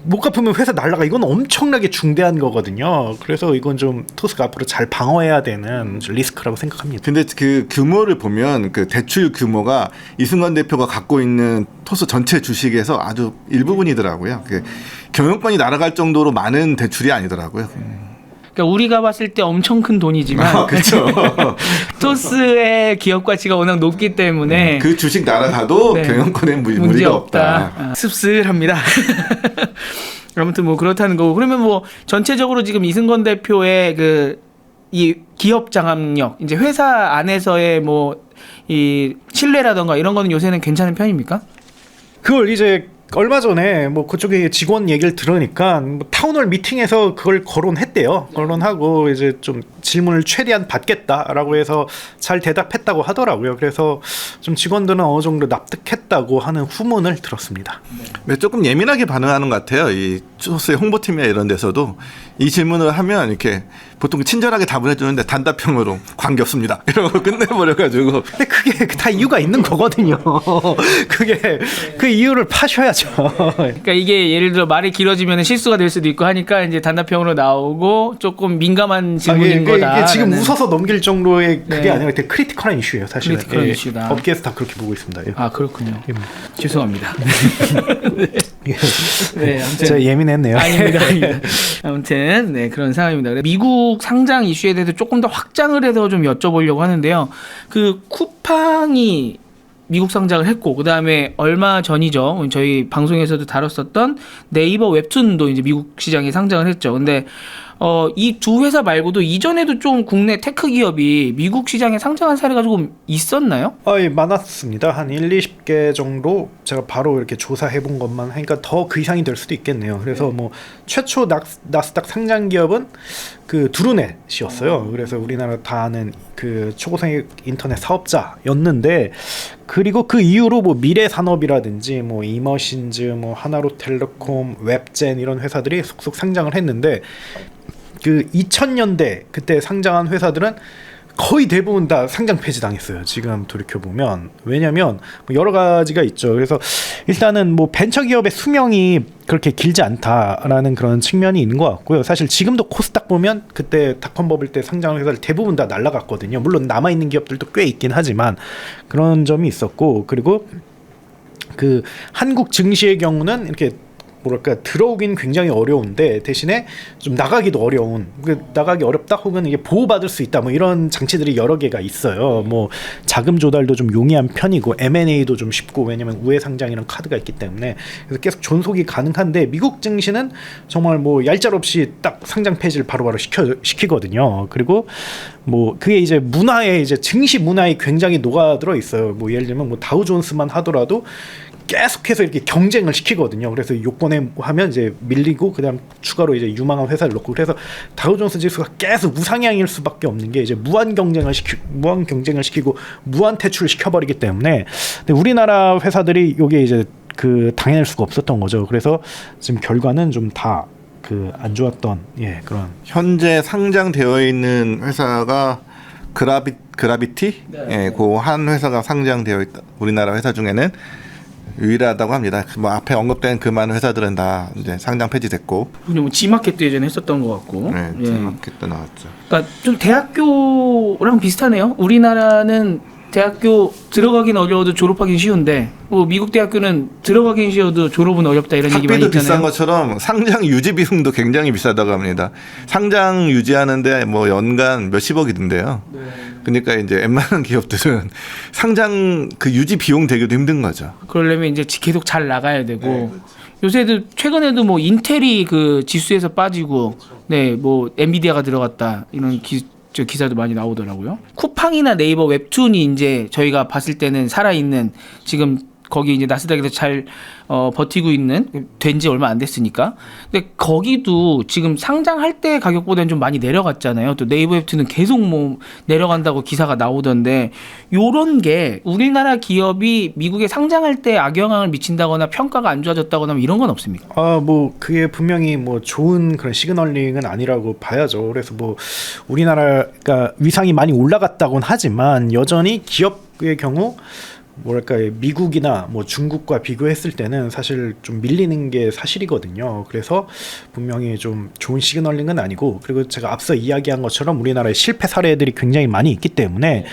[SPEAKER 1] 못 갚으면 회사 날라가. 이건 엄청나게 중대한 거거든요. 그래서 이건 좀 토스가 앞으로 잘 방어해야 되는 리스크라고 생각합니다.
[SPEAKER 2] 근데 그 규모를 보면 그 대출 규모가 이승건 대표가 갖고 있는 토스 전체 주식에서 아주 일부분이더라고요. 그 경영권이 날아갈 정도로 많은 대출이 아니더라고요.
[SPEAKER 3] 그러니까 우리가 봤을 때 엄청 큰 돈이지만
[SPEAKER 2] 그렇죠.
[SPEAKER 3] 토스의 기업 가치가 워낙 높기 때문에
[SPEAKER 2] 그 주식 날아가도 경영권에 무리가 없다.
[SPEAKER 3] 씁쓸합니다. 아무튼 뭐 그렇다는 거고, 그러면 뭐 전체적으로 지금 이승건 대표의 그 이 기업 장악력, 이제 회사 안에서의 뭐 이 신뢰라던가 이런 거는 요새는 괜찮은 편입니까?
[SPEAKER 1] 그걸 이제 얼마 전에 뭐 그쪽에 직원 얘기를 들으니까 뭐 타운홀 미팅에서 그걸 거론했대요. 거론하고 이제 좀 질문을 최대한 받겠다라고 해서 잘 대답했다고 하더라고요. 그래서 좀 직원들은 어느 정도 납득했다고 하는 후문을 들었습니다.
[SPEAKER 2] 네, 조금 예민하게 반응하는 것 같아요. 이 토스의 홍보팀이나 이런 데서도 이 질문을 하면 이렇게 보통 친절하게 답을 해주는데 단답형으로 관계없습니다 이러고 끝내버려가지고.
[SPEAKER 1] 근데 그게 다 이유가 있는 거거든요. 그게 그 이유를 파셔야죠.
[SPEAKER 3] 그러니까 이게 예를 들어 말이 길어지면 실수가 될 수도 있고 하니까 이제 단답형으로 나오고 조금 민감한 질문인 거다.
[SPEAKER 1] 이게 지금 웃어서 넘길 정도의 그게 아니라 되게 크리티컬한 이슈예요, 사실은.
[SPEAKER 3] 크리티컬한 이슈다.
[SPEAKER 1] 업계에서 다 그렇게 보고 있습니다. 예.
[SPEAKER 3] 아 그렇군요. 죄송합니다. 네, 아무튼
[SPEAKER 1] 제가 예민했네요.
[SPEAKER 3] 아닙니다. 아무튼 네 그런 상황입니다. 미국 상장 이슈에 대해서 조금 더 확장을 해서 좀 여쭤보려고 하는데요. 그 쿠팡이 미국 상장을 했고, 그 다음에 얼마 전이죠. 저희 방송에서도 다뤘었던 네이버 웹툰도 이제 미국 시장에 상장을 했죠. 근데 이 두 회사 말고도 이전에도 좀 국내 테크 기업이 미국 시장에 상장한 사례가 조금 있었나요?
[SPEAKER 1] 예, 많았습니다. 한 1, 20개 정도 제가 바로 이렇게 조사해 본 것만 하니까 더 그 이상이 될 수도 있겠네요. 그래서 뭐 최초 나스닥 상장 기업은 그 두루넷이었어요. 그래서 우리나라 다 아는 그 초고생익 인터넷 사업자였는데, 그리고 그 이후로 뭐 미래산업이라든지 뭐 이머신즈, 뭐 하나로텔레콤, 웹젠 이런 회사들이 속속 상장을 했는데, 그 2000년대 그때 상장한 회사들은 거의 대부분 다 상장 폐지당했어요. 지금 돌이켜 보면. 왜냐하면 뭐 여러 가지가 있죠. 그래서 일단은 뭐 벤처기업의 수명이 그렇게 길지 않다라는 그런 측면이 있는 것 같고요. 사실 지금도 코스닥 보면 그때 닷컴 버블 때 상장한 회사들 대부분 다 날라갔거든요. 물론 남아 있는 기업들도 꽤 있긴 하지만 그런 점이 있었고, 그리고 그 한국 증시의 경우는 이렇게 뭐랄까 들어오긴 굉장히 어려운데 대신에 좀 나가기도 어려운, 나가기 어렵다 혹은 이게 보호받을 수 있다 뭐 이런 장치들이 여러 개가 있어요. 뭐 자금 조달도 좀 용이한 편이고 M&A도 좀 쉽고, 왜냐면 우회 상장이랑 카드가 있기 때문에. 그래서 계속 존속이 가능한데 미국 증시는 정말 뭐 얄짤없이 딱 상장 폐지를 바로바로 시키거든요. 그리고 뭐 그게 이제 문화에, 이제 증시 문화에 굉장히 녹아들어 있어요. 뭐 예를 들면 뭐 다우존스만 하더라도 계속해서 이렇게 경쟁을 시키거든요. 그래서 요번에 하면 이제 밀리고 그다음 추가로 이제 유망한 회사를 넣고, 그래서 다우존스 지수가 계속 우상향일 수밖에 없는 게 이제 무한 경쟁을 시키고 무한 퇴출을 시켜버리기 때문에. 근데 우리나라 회사들이 요게 이제 그 당해낼 수가 없었던 거죠. 그래서 지금 결과는 좀 다 그 안 좋았던 그런.
[SPEAKER 2] 현재 상장되어 있는 회사가 그라비티, 그 한 회사가 상장되어 있다. 우리나라 회사 중에는 유일하다고 합니다. 뭐 앞에 언급된 그 많은 회사들은 다 이제 상장 폐지됐고.
[SPEAKER 3] 뭐 G마켓도 예전에 했었던 것 같고.
[SPEAKER 2] 네, G마켓도 나왔죠.
[SPEAKER 3] 그러니까 좀 대학교랑 비슷하네요. 우리나라는 대학교 들어가긴 어려워도 졸업하긴 쉬운데, 뭐 미국 대학교는 들어가긴 쉬워도 졸업은 어렵다 이런 얘기 많이
[SPEAKER 2] 학비도
[SPEAKER 3] 있잖아요.
[SPEAKER 2] 비싼 것처럼 상장 유지 비용도 굉장히 비싸다고 합니다. 상장 유지하는데 뭐 연간 몇십억이 든대요. 그러니까 이제 웬만한 기업들은 상장 그 유지 비용 대기도 힘든 거죠.
[SPEAKER 3] 그러려면 이제 계속 잘 나가야 되고. 요새도 최근에도 뭐 인텔이 그 지수에서 빠지고, 뭐 엔비디아가 들어갔다 이런 기사도 많이 나오더라고요. 쿠팡이나 네이버 웹툰이 이제 저희가 봤을 때는 살아있는, 지금 거기 이제 나스닥에서 잘 버티고 있는, 된 지 얼마 안 됐으니까. 근데 거기도 지금 상장할 때 가격보다는 좀 많이 내려갔잖아요. 또 네이버 웹툰은 계속 뭐 내려간다고 기사가 나오던데, 요런 게 우리나라 기업이 미국에 상장할 때 악영향을 미친다거나 평가가 안 좋아졌다거나 이런 건 없습니까?
[SPEAKER 1] 뭐 그게 분명히 뭐 좋은 그런 시그널링은 아니라고 봐야죠. 그래서 뭐 우리나라가 위상이 많이 올라갔다곤 하지만 여전히 기업의 경우 뭐랄까 미국이나 뭐 중국과 비교했을 때는 사실 좀 밀리는 게 사실이거든요. 그래서 분명히 좀 좋은 시그널링은 아니고, 그리고 제가 앞서 이야기한 것처럼 우리나라의 실패 사례들이 굉장히 많이 있기 때문에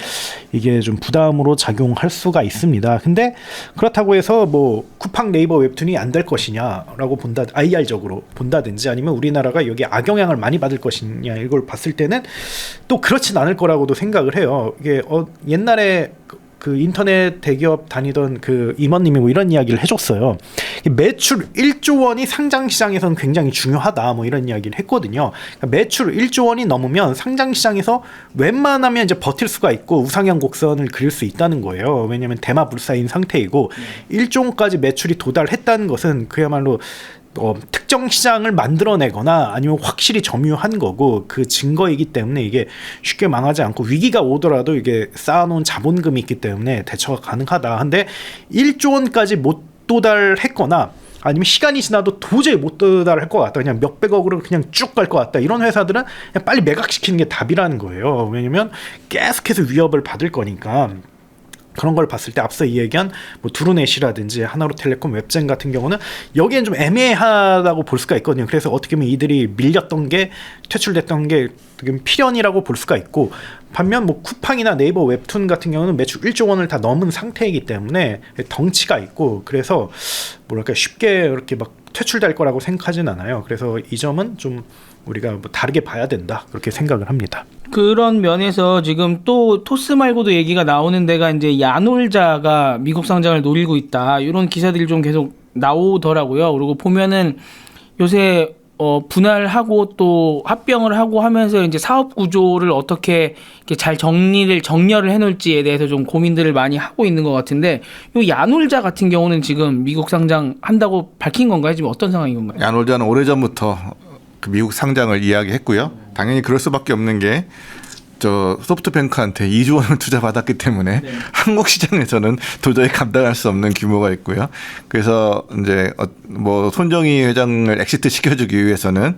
[SPEAKER 1] 이게 좀 부담으로 작용할 수가 있습니다. 근데 그렇다고 해서 뭐 쿠팡 네이버 웹툰이 안 될 것이냐라고 본다, IR적으로 본다든지 아니면 우리나라가 여기에 악영향을 많이 받을 것이냐, 이걸 봤을 때는 또 그렇진 않을 거라고도 생각을 해요. 이게 옛날에 그 인터넷 대기업 다니던 그 임원님이 뭐 이런 이야기를 해줬어요. 매출 1조 원이 상장 시장에서는 굉장히 중요하다, 뭐 이런 이야기를 했거든요. 그러니까 매출 1조 원이 넘으면 상장 시장에서 웬만하면 이제 버틸 수가 있고 우상향 곡선을 그릴 수 있다는 거예요. 왜냐하면 대마불사인 상태이고 1조 원까지 매출이 도달했다는 것은 그야말로 특정 시장을 만들어내거나 아니면 확실히 점유한 거고, 그 증거이기 때문에 이게 쉽게 망하지 않고 위기가 오더라도 이게 쌓아놓은 자본금이 있기 때문에 대처가 가능하다. 근데 1조 원까지 못 도달했거나 아니면 시간이 지나도 도저히 못 도달할 것 같다, 그냥 몇백억으로 그냥 쭉 갈 것 같다, 이런 회사들은 그냥 빨리 매각시키는 게 답이라는 거예요. 왜냐면 계속해서 위협을 받을 거니까. 그런 걸 봤을 때 앞서 이야기한 뭐 두루넷이라든지 하나로텔레콤, 웹젠 같은 경우는 여기엔 좀 애매하다고 볼 수가 있거든요. 그래서 어떻게 보면 이들이 밀렸던 게, 퇴출됐던 게 필연이라고 볼 수가 있고, 반면 뭐 쿠팡이나 네이버 웹툰 같은 경우는 매출 1조 원을 다 넘은 상태이기 때문에 덩치가 있고, 그래서 뭐랄까 쉽게 이렇게 막 퇴출될 거라고 생각하진 않아요. 그래서 이 점은 좀 우리가 뭐 다르게 봐야 된다, 그렇게 생각을 합니다.
[SPEAKER 3] 그런 면에서 지금 또 토스 말고도 얘기가 나오는 데가 이제 야놀자가 미국 상장을 노리고 있다, 이런 기사들이 좀 계속 나오더라고요. 그리고 보면은 요새 분할하고 또 합병을 하고 하면서 이제 사업 구조를 어떻게 이렇게 잘 정렬을 해놓을지에 대해서 좀 고민들을 많이 하고 있는 것 같은데, 요 야놀자 같은 경우는 지금 미국 상장 한다고 밝힌 건가요? 지금 어떤 상황인 건가요?
[SPEAKER 2] 야놀자는 오래전부터 그 미국 상장을 이야기했고요. 당연히 그럴 수밖에 없는 게 저 소프트뱅크한테 2조 원을 투자받았기 때문에 한국 시장에서는 도저히 감당할 수 없는 규모가 있고요. 그래서 이제 뭐 손정희 회장을 엑시트 시켜주기 위해서는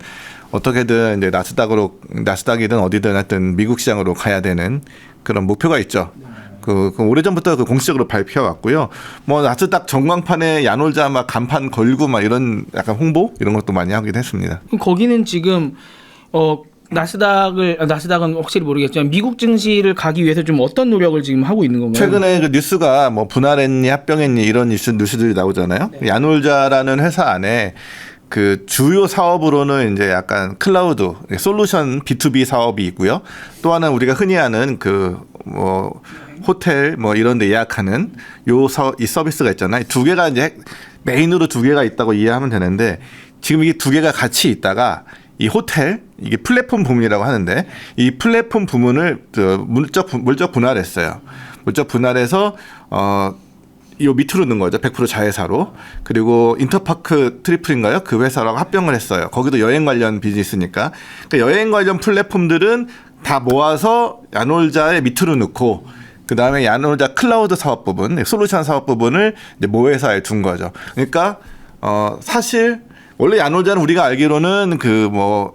[SPEAKER 2] 어떻게든 이제 나스닥이든 어디든 하여튼 미국 시장으로 가야 되는 그런 목표가 있죠. 그 오래전부터 그 공식적으로 발표해 왔고요. 뭐 나스닥 전광판에 야놀자 막 간판 걸고 막 이런 약간 홍보 이런 것도 많이 하기도 했습니다.
[SPEAKER 3] 그럼 거기는 지금 나스닥은 확실히 모르겠지만 미국 증시를 가기 위해서 좀 어떤 노력을 지금 하고 있는 건가요?
[SPEAKER 2] 최근에 그 뉴스가 뭐 분할했니 합병했니 이런 뉴스들이 나오잖아요.
[SPEAKER 3] 네.
[SPEAKER 2] 야놀자라는 회사 안에 그 주요 사업으로는 이제 약간 클라우드 솔루션 B2B 사업이 있고요. 또 하나는 우리가 흔히 아는 그 뭐 호텔 뭐 이런 데 예약하는 이 서비스가 있잖아요. 두 개가 이제 메인으로 두 개가 있다고 이해하면 되는데, 지금 이게 두 개가 같이 있다가 이 호텔 이게 플랫폼 부문이라고 하는데, 이 플랫폼 부문을 물적 분할했어요. 물적 분할해서 이 밑으로 넣은 거죠. 100% 자회사로. 그리고 인터파크 트리플인가요? 그 회사랑 합병을 했어요. 거기도 여행 관련 비즈니스니까. 그러니까 여행 관련 플랫폼들은 다 모아서 야놀자의 밑으로 넣고, 그 다음에 야놀자 클라우드 사업 부분, 솔루션 사업 부분을 이제 모회사에 둔 거죠. 그러니까 사실 원래 야놀자는 우리가 알기로는 그 뭐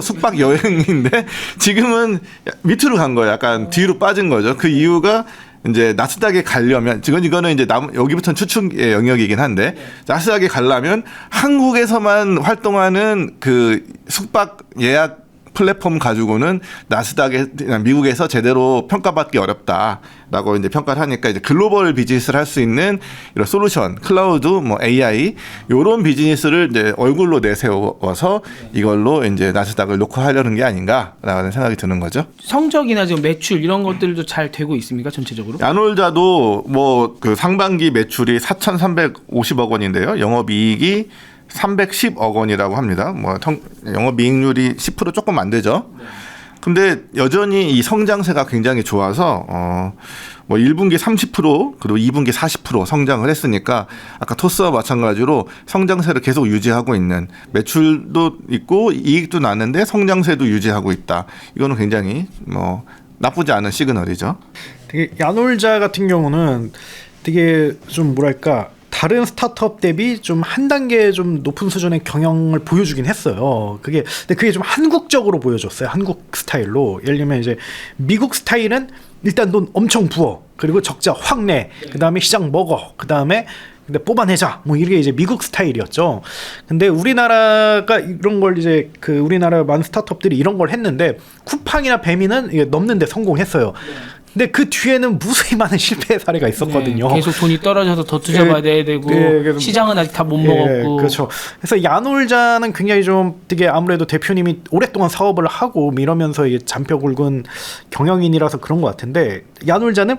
[SPEAKER 2] 숙박 여행인데 지금은 밑으로 간 거예요. 약간 뒤로 빠진 거죠. 그 이유가 이제 나스닥에 가려면 이거는 이제 여기부터는 추측의 영역이긴 한데, 나스닥에 가려면 한국에서만 활동하는 그 숙박 예약 플랫폼 가지고는 나스닥에 미국에서 제대로 평가받기 어렵다라고 이제 평가를 하니까, 이제 글로벌 비즈니스를 할 수 있는 이런 솔루션, 클라우드, 뭐 AI 이런 비즈니스를 이제 얼굴로 내세워서 이걸로 이제 나스닥을 놓고 하려는 게 아닌가라는 생각이 드는 거죠.
[SPEAKER 3] 성적이나 지금 매출 이런 것들도 잘 되고 있습니까, 전체적으로?
[SPEAKER 2] 야놀자도 뭐 그 상반기 매출이 4,350억 원인데요. 영업이익이 310억 원이라고 합니다. 뭐 영업이익률이 10% 조금 안 되죠. 근데 여전히 이 성장세가 굉장히 좋아서 뭐 1분기 30% 그리고 2분기 40% 성장을 했으니까 아까 토스와 마찬가지로 성장세를 계속 유지하고 있는, 매출도 있고 이익도 나는데 성장세도 유지하고 있다. 이거는 굉장히 뭐 나쁘지 않은 시그널이죠.
[SPEAKER 1] 되게 야놀자 같은 경우는 되게 좀 뭐랄까, 다른 스타트업 대비 좀 한 단계 좀 높은 수준의 경영을 보여주긴 했어요. 근데 그게 좀 한국적으로 보여줬어요. 한국 스타일로. 예를 들면 이제 미국 스타일은 일단 돈 엄청 부어, 그리고 적자 확 내, 그 다음에 시장 먹어, 그 다음에 근데 뽑아내자, 뭐 이게 이제 미국 스타일이었죠. 근데 우리나라가 이런 걸 이제 그 우리나라 많은 스타트업들이 이런 걸 했는데, 쿠팡이나 배미는 이게 넘는데 성공했어요. 근데 그 뒤에는 무수히 많은 실패 사례가 있었거든요.
[SPEAKER 3] 네, 계속 돈이 떨어져서 더 투자받아야 되고, 시장은 아직 다 못 먹었고.
[SPEAKER 1] 그렇죠. 그래서 야놀자는 굉장히 좀 되게 아무래도 대표님이 오랫동안 사업을 하고 이러면서 이게 잔뼈 굵은 경영인이라서 그런 것 같은데, 야놀자는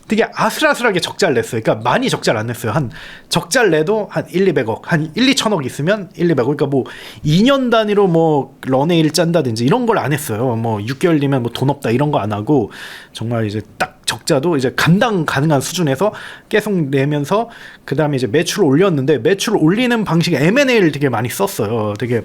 [SPEAKER 1] 되게 아슬아슬하게 적자를 냈어요. 그러니까 많이 적자를 안 냈어요. 한 적자를 내도 한 1-200억, 한 1-2천억 있으면 1-200억. 그러니까 뭐 2년 단위로 뭐 런웨이를 짠다든지 이런 걸 안 했어요. 뭐 6개월 뒤면 뭐 돈 없다 이런 거 안 하고, 정말 이제 딱 적자도 이제 감당 가능한 수준에서 계속 내면서, 그 다음에 이제 매출을 올렸는데, 매출을 올리는 방식에 M&A를 되게 많이 썼어요. 되게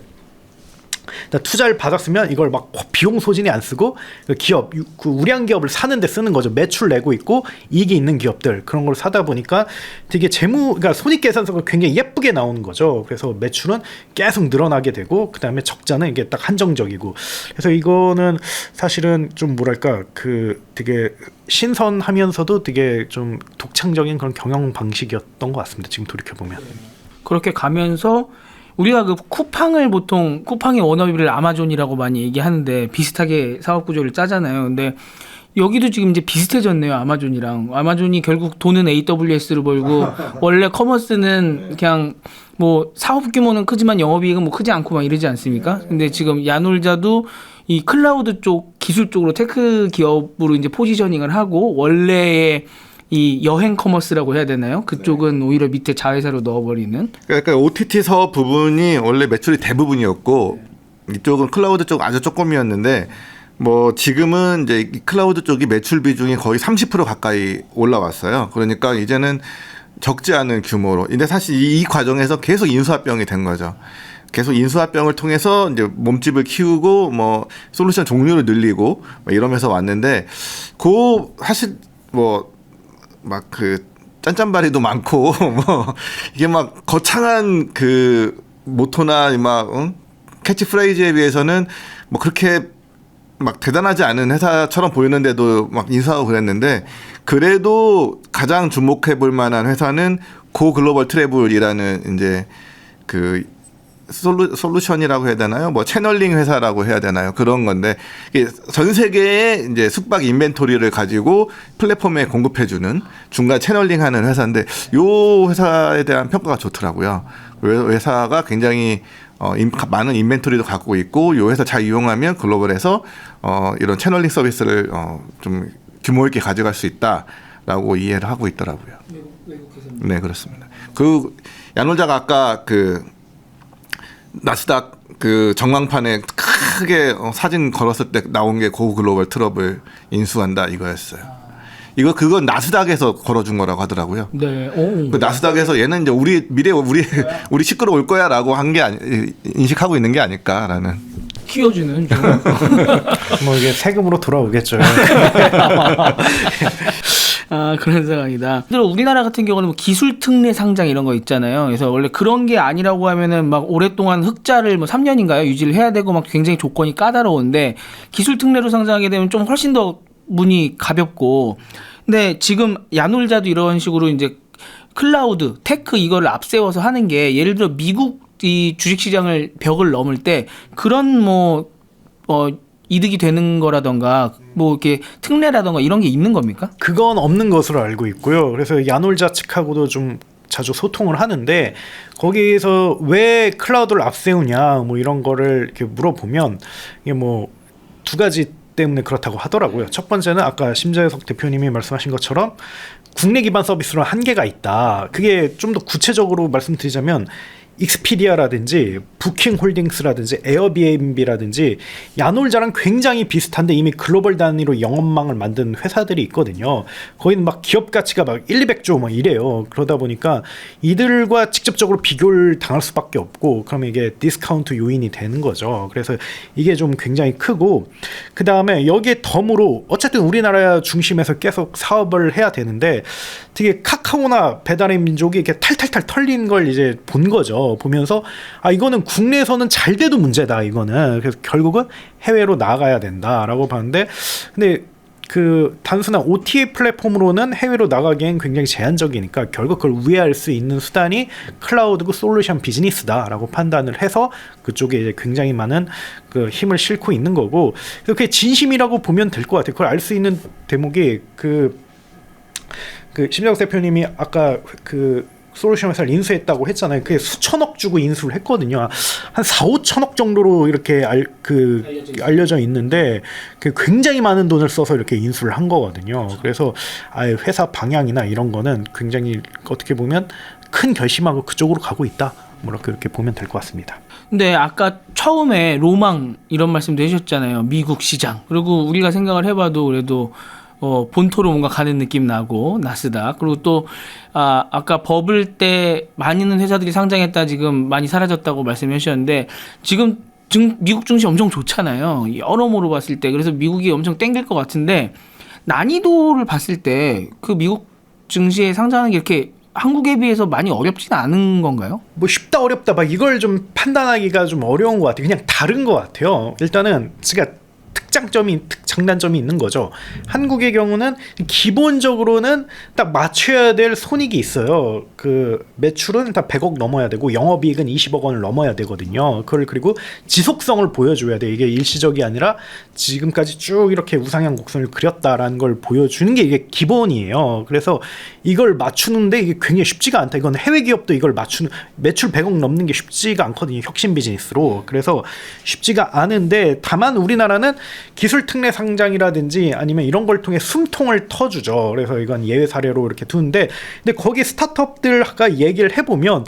[SPEAKER 1] 투자를 받았으면 이걸 막 비용 소진이 안 쓰고 기업, 그 우량 기업을 사는데 쓰는 거죠. 매출 내고 있고 이익이 있는 기업들, 그런 걸 사다 보니까 되게 그러니까 손익계산서가 굉장히 예쁘게 나오는 거죠. 그래서 매출은 계속 늘어나게 되고, 그 다음에 적자는 이게 딱 한정적이고. 그래서 이거는 사실은 좀 뭐랄까, 그 되게 신선하면서도 되게 좀 독창적인 그런 경영 방식이었던 것 같습니다. 지금 돌이켜 보면.
[SPEAKER 3] 그렇게 가면서 우리가 그 쿠팡의 워너비를 아마존이라고 많이 얘기하는데, 비슷하게 사업 구조를 짜잖아요. 근데 여기도 지금 이제 비슷해졌네요, 아마존이랑. 아마존이 결국 돈은 AWS로 벌고, 원래 커머스는 그냥 뭐 사업 규모는 크지만 영업이익은 뭐 크지 않고 막 이러지 않습니까? 근데 지금 야놀자도 이 클라우드 쪽 기술 쪽으로 테크 기업으로 이제 포지셔닝을 하고, 원래의 이 여행 커머스라고 해야 되나요? 그쪽은 오히려 밑에 자회사로 넣어버리는.
[SPEAKER 2] 그러니까 OTT 사업 부분이 원래 매출이 대부분이었고 이쪽은 클라우드 쪽 아주 조금이었는데 뭐 지금은 이제 이 클라우드 쪽이 매출 비중이 거의 30% 가까이 올라왔어요. 그러니까 이제는 적지 않은 규모로. 근데 사실 이 과정에서 계속 인수합병이 된 거죠. 계속 인수합병을 통해서 이제 몸집을 키우고 뭐 솔루션 종류를 늘리고 뭐 이러면서 왔는데 사실 뭐 막 그 짠짠바리도 많고 뭐 이게 막 거창한 그 모토나 막 캐치프레이즈에 비해서는 뭐 그렇게 막 대단하지 않은 회사처럼 보이는데도 막 인수하고 그랬는데 그래도 가장 주목해 볼 만한 회사는 고 글로벌 트래블이라는 이제 그 솔루션이라고 해야 되나요? 뭐 채널링 회사라고 해야 되나요? 그런 건데 이게 전 세계에 이제 숙박 인벤토리를 가지고 플랫폼에 공급해주는 중간 채널링하는 회사인데 요 회사에 대한 평가가 좋더라고요. 회사가 굉장히 많은 인벤토리도 갖고 있고 요 회사 잘 이용하면 글로벌에서 이런 채널링 서비스를 좀 규모 있게 가져갈 수 있다라고 이해를 하고 있더라고요.
[SPEAKER 3] 외국에서.
[SPEAKER 2] 네, 그렇습니다. 그 야놀자가 아까 그 나스닥 그 전광판에 크게 사진 걸었을 때 나온 게 고 글로벌 트러블 인수한다 이거였어요. 그건 나스닥에서 걸어준 거라고 하더라고요.
[SPEAKER 3] 네. 오.
[SPEAKER 2] 그 나스닥에서 얘는 이제 우리 식구로 올 거야라고 한 게 인식하고 있는 게 아닐까라는.
[SPEAKER 3] 키워주는 좀.
[SPEAKER 1] 뭐 이게 세금으로 돌아오겠죠.
[SPEAKER 3] 아, 그런 상황이다. 우리나라 같은 경우는 뭐 기술 특례 상장 이런 거 있잖아요. 그래서 원래 그런 게 아니라고 하면은 막 오랫동안 흑자를 뭐 3년인가요? 유지를 해야 되고 막 굉장히 조건이 까다로운데 기술 특례로 상장하게 되면 좀 훨씬 더 문이 가볍고. 근데 지금 야놀자도 이런 식으로 이제 클라우드, 테크 이거를 앞세워서 하는 게 예를 들어 미국 이 주식시장을 벽을 넘을 때 그런 이득이 되는 거라던가 뭐 이렇게 특례라던가 이런 게 있는 겁니까?
[SPEAKER 1] 그건 없는 것으로 알고 있고요. 그래서 야놀자 측하고도 좀 자주 소통을 하는데 거기에서 왜 클라우드를 앞세우냐 뭐 이런 거를 이렇게 물어보면 이게 뭐 두 가지 때문에 그렇다고 하더라고요. 첫 번째는 아까 심재석 대표님이 말씀하신 것처럼 국내 기반 서비스로 한계가 있다. 그게 좀 더 구체적으로 말씀드리자면 익스피디아라든지 부킹홀딩스라든지 에어비앤비라든지 야놀자랑 굉장히 비슷한데 이미 글로벌 단위로 영업망을 만든 회사들이 있거든요. 거기는 막 기업 가치가 막 1, 200조 뭐 이래요. 그러다 보니까 이들과 직접적으로 비교를 당할 수밖에 없고 그러면 이게 디스카운트 요인이 되는 거죠. 그래서 이게 좀 굉장히 크고 그 다음에 여기에 덤으로 어쨌든 우리나라 중심에서 계속 사업을 해야 되는데 되게 카카오나 배달의 민족이 이렇게 탈탈탈 털린 걸 이제 본 거죠. 보면서 이거는 국내에서는 잘 돼도 문제다 이거는. 그래서 결국은 해외로 나가야 된다라고 봤는데 근데 그 단순한 OTA 플랫폼으로는 해외로 나가기엔 굉장히 제한적이니까 결국 그걸 우회할 수 있는 수단이 클라우드고 솔루션 비즈니스다라고 판단을 해서 그쪽에 이제 굉장히 많은 그 힘을 싣고 있는 거고 그게 진심이라고 보면 될 것 같아요. 그걸 알 수 있는 대목이 그 심재석 대표님이 아까 그 솔루션 회사를 인수했다고 했잖아요. 그게 수천억 주고 인수를 했거든요. 한 4, 5천억 정도로 이렇게 알려져 있는데 그 굉장히 많은 돈을 써서 이렇게 인수를 한 거거든요. 그래서 회사 방향이나 이런 거는 굉장히 어떻게 보면 큰 결심하고 그쪽으로 가고 있다. 뭐 이렇게 보면 될 것 같습니다.
[SPEAKER 3] 근데 아까 처음에 로망 이런 말씀도 해주셨잖아요. 미국 시장. 그리고 우리가 생각을 해봐도 그래도 본토로 뭔가 가는 느낌 나고 나스닥 그리고 또 아까 버블 때 많은 회사들이 상장했다 지금 많이 사라졌다고 말씀해 주셨는데 지금 미국 증시 엄청 좋잖아요. 여러모로 봤을 때 그래서 미국이 엄청 땡길 것 같은데 난이도를 봤을 때 그 미국 증시에 상장하는 게 이렇게 한국에 비해서 많이 어렵지는 않은 건가요?
[SPEAKER 1] 뭐 쉽다 어렵다 막 이걸 좀 판단하기가 좀 어려운 것 같아요. 그냥 다른 것 같아요. 일단은 제가 장단점이 있는 거죠. 한국의 경우는 기본적으로는 딱 맞춰야 될 손익이 있어요. 그 매출은 다 100억 넘어야 되고 영업이익은 20억 원을 넘어야 되거든요. 그걸 그리고 지속성을 보여줘야 돼. 이게 일시적이 아니라 지금까지 쭉 이렇게 우상향 곡선을 그렸다라는 걸 보여주는 게 이게 기본이에요. 그래서 이걸 맞추는데 이게 굉장히 쉽지가 않다. 이건 해외 기업도 이걸 맞추는 매출 100억 넘는 게 쉽지가 않거든요. 혁신 비즈니스로. 그래서 쉽지가 않은데 다만 우리나라는 기술 특례 상장이라든지 아니면 이런 걸 통해 숨통을 터주죠. 그래서 이건 예외 사례로 이렇게 두는데, 근데 거기 스타트업들과 얘기를 해보면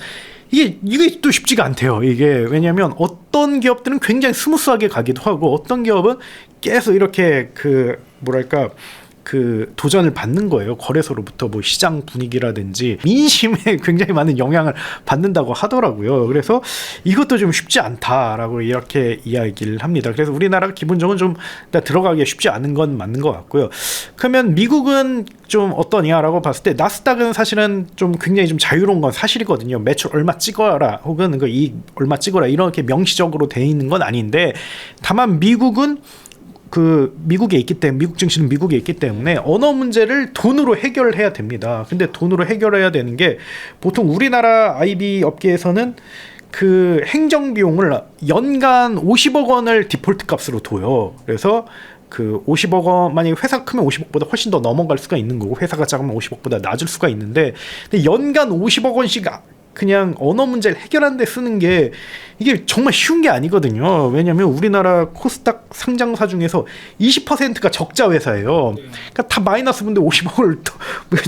[SPEAKER 1] 이게 또 쉽지가 않대요. 이게 왜냐하면 어떤 기업들은 굉장히 스무스하게 가기도 하고 어떤 기업은 계속 이렇게 그 뭐랄까 그 도전을 받는 거예요. 거래소로부터 뭐 시장 분위기라든지 민심에 굉장히 많은 영향을 받는다고 하더라고요. 그래서 이것도 좀 쉽지 않다라고 이렇게 이야기를 합니다. 그래서 우리나라가 기본적으로 좀 들어가기가 쉽지 않은 건 맞는 것 같고요. 그러면 미국은 좀 어떠냐라고 봤을 때 나스닥은 사실은 좀 굉장히 좀 자유로운 건 사실이거든요. 매출 얼마 찍어라 혹은 그 이익 얼마 찍어라 이렇게 명시적으로 돼 있는 건 아닌데, 다만 미국은 그 미국에 있기 때문에 미국 증시는 미국에 있기 때문에 언어 문제를 돈으로 해결해야 됩니다. 근데 돈으로 해결해야 되는 게 보통 우리나라 IB 업계에서는 그 행정 비용을 연간 50억 원을 디폴트 값으로 둬요. 그래서 그 50억 원, 만약에 회사가 크면 50억보다 훨씬 더 넘어갈 수가 있는 거고 회사가 작으면 50억보다 낮을 수가 있는데, 근데 연간 50억 원씩 그냥 언어 문제를 해결하는 데 쓰는 게 이게 정말 쉬운 게 아니거든요. 왜냐하면 우리나라 코스닥 상장사 중에서 20%가 적자 회사예요. 그러니까 다 마이너스 분데 50억을 또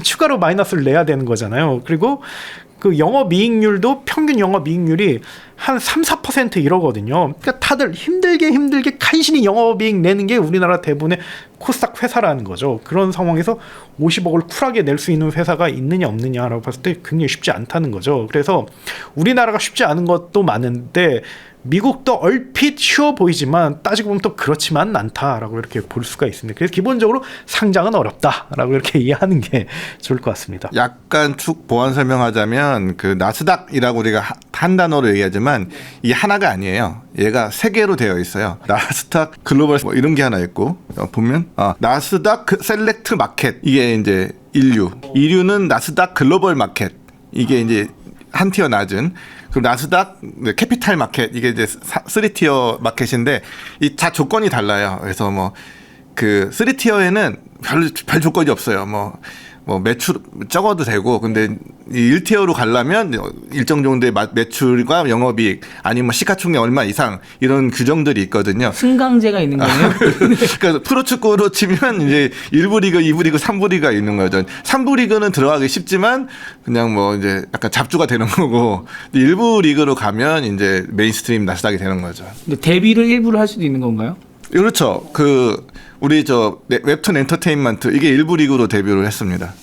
[SPEAKER 1] 추가로 마이너스를 내야 되는 거잖아요. 그리고 그 영업이익률도 평균 영업이익률이 한 3-4% 이러거든요. 그러니까 다들 힘들게 간신히 영업이익 내는 게 우리나라 대부분의 코스닥 회사라는 거죠. 그런 상황에서 50억을 쿨하게 낼 수 있는 회사가 있느냐 없느냐라고 봤을 때 굉장히 쉽지 않다는 거죠. 그래서 우리나라가 쉽지 않은 것도 많은데 미국도 얼핏 쉬워 보이지만 따지고 보면 또 그렇지만은 않다라고 이렇게 볼 수가 있습니다. 그래서 기본적으로 상장은 어렵다라고 이렇게 이해하는 게 좋을 것 같습니다.
[SPEAKER 2] 약간 축 보완 설명하자면 그 나스닥이라고 우리가 한 단어로 얘기하지만 이 하나가 아니에요. 얘가 세 개로 되어 있어요. 나스닥 글로벌 뭐 이런 게 하나 있고 보면 나스닥 셀렉트 마켓 이게 이제 1류는 나스닥 글로벌 마켓 이게 이제 한 티어 낮은, 그리고 나스닥 캐피탈 마켓 이게 이제 3티어 마켓인데 이 다 조건이 달라요. 그래서 뭐 그 3티어에는 별 조건이 없어요. 뭐 매출 적어도 되고, 근데 이 1티어로 가려면 일정 정도의 매출과 영업이익 아니면 시가총액 얼마 이상 이런 규정들이 있거든요.
[SPEAKER 3] 승강제가 있는 거네요.
[SPEAKER 2] 그러니까 프로축구로 치면 이제 1부 리그, 2부 리그, 3부 리그가 있는 거죠. 3부 리그는 들어가기 쉽지만 그냥 뭐 이제 약간 잡주가 되는 거고, 1부 리그로 가면 이제 메인스트림 나스닥이 되는 거죠.
[SPEAKER 3] 근데 데뷔를 일부러 할 수도 있는 건가요?
[SPEAKER 2] 그렇죠. 그 우리 저 웹툰 엔터테인먼트 이게 1부 리그로 데뷔를 했습니다.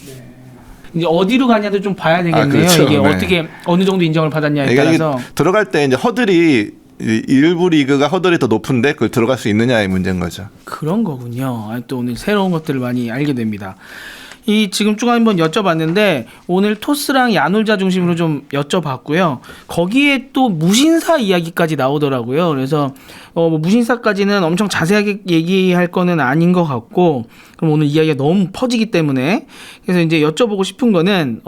[SPEAKER 3] 이제 어디로 가냐도 좀 봐야 되겠네요.
[SPEAKER 2] 그렇죠.
[SPEAKER 3] 이게
[SPEAKER 2] 네.
[SPEAKER 3] 어떻게 어느 정도 인정을 받았냐에 따라서
[SPEAKER 2] 들어갈 때 이제 허들이 1부 리그가 허들이 더 높은데 그걸 들어갈 수 있느냐의 문제인 거죠.
[SPEAKER 3] 그런 거군요. 또 오늘 새로운 것들을 많이 알게 됩니다. 이 지금 쭉 한번 여쭤봤는데 오늘 토스랑 야놀자 중심으로 좀 여쭤봤고요. 거기에 또 무신사 이야기까지 나오더라고요. 그래서 뭐 무신사까지는 엄청 자세하게 얘기할 거는 아닌 것 같고, 그럼 오늘 이야기가 너무 퍼지기 때문에 그래서 이제 여쭤보고 싶은 거는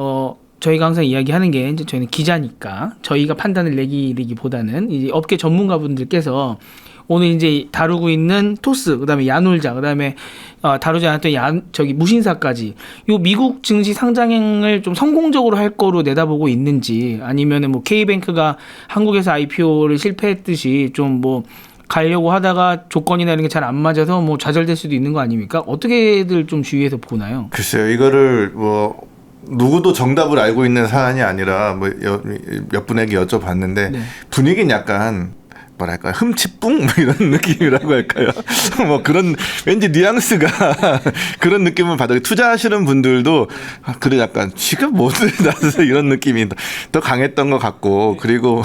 [SPEAKER 3] 저희가 항상 이야기하는 게 이제 저희는 기자니까 저희가 판단을 내기보다는 이제 업계 전문가분들께서 오늘 이제 다루고 있는 토스, 그다음에 야놀자, 그다음에 다루지 않았던 무신사까지 요 미국 증시 상장을 좀 성공적으로 할 거로 내다보고 있는지, 아니면은 뭐 K뱅크가 한국에서 IPO를 실패했듯이 좀 뭐 가려고 하다가 조건이나 이런 게 잘 안 맞아서 뭐 좌절될 수도 있는 거 아닙니까? 어떻게들 좀 주위에서 보나요?
[SPEAKER 2] 글쎄요, 이거를 뭐 누구도 정답을 알고 있는 사안이 아니라 뭐 몇 분에게 여쭤봤는데
[SPEAKER 3] 네.
[SPEAKER 2] 분위기는 약간 뭐랄까 흠칫뿡 뭐 이런 느낌이라고 할까요? 뭐 그런 왠지 뉘앙스가 그런 느낌을 받아요. 투자하시는 분들도 그래 약간 지금 뭐들 나서 이런 느낌이 더 강했던 것 같고, 그리고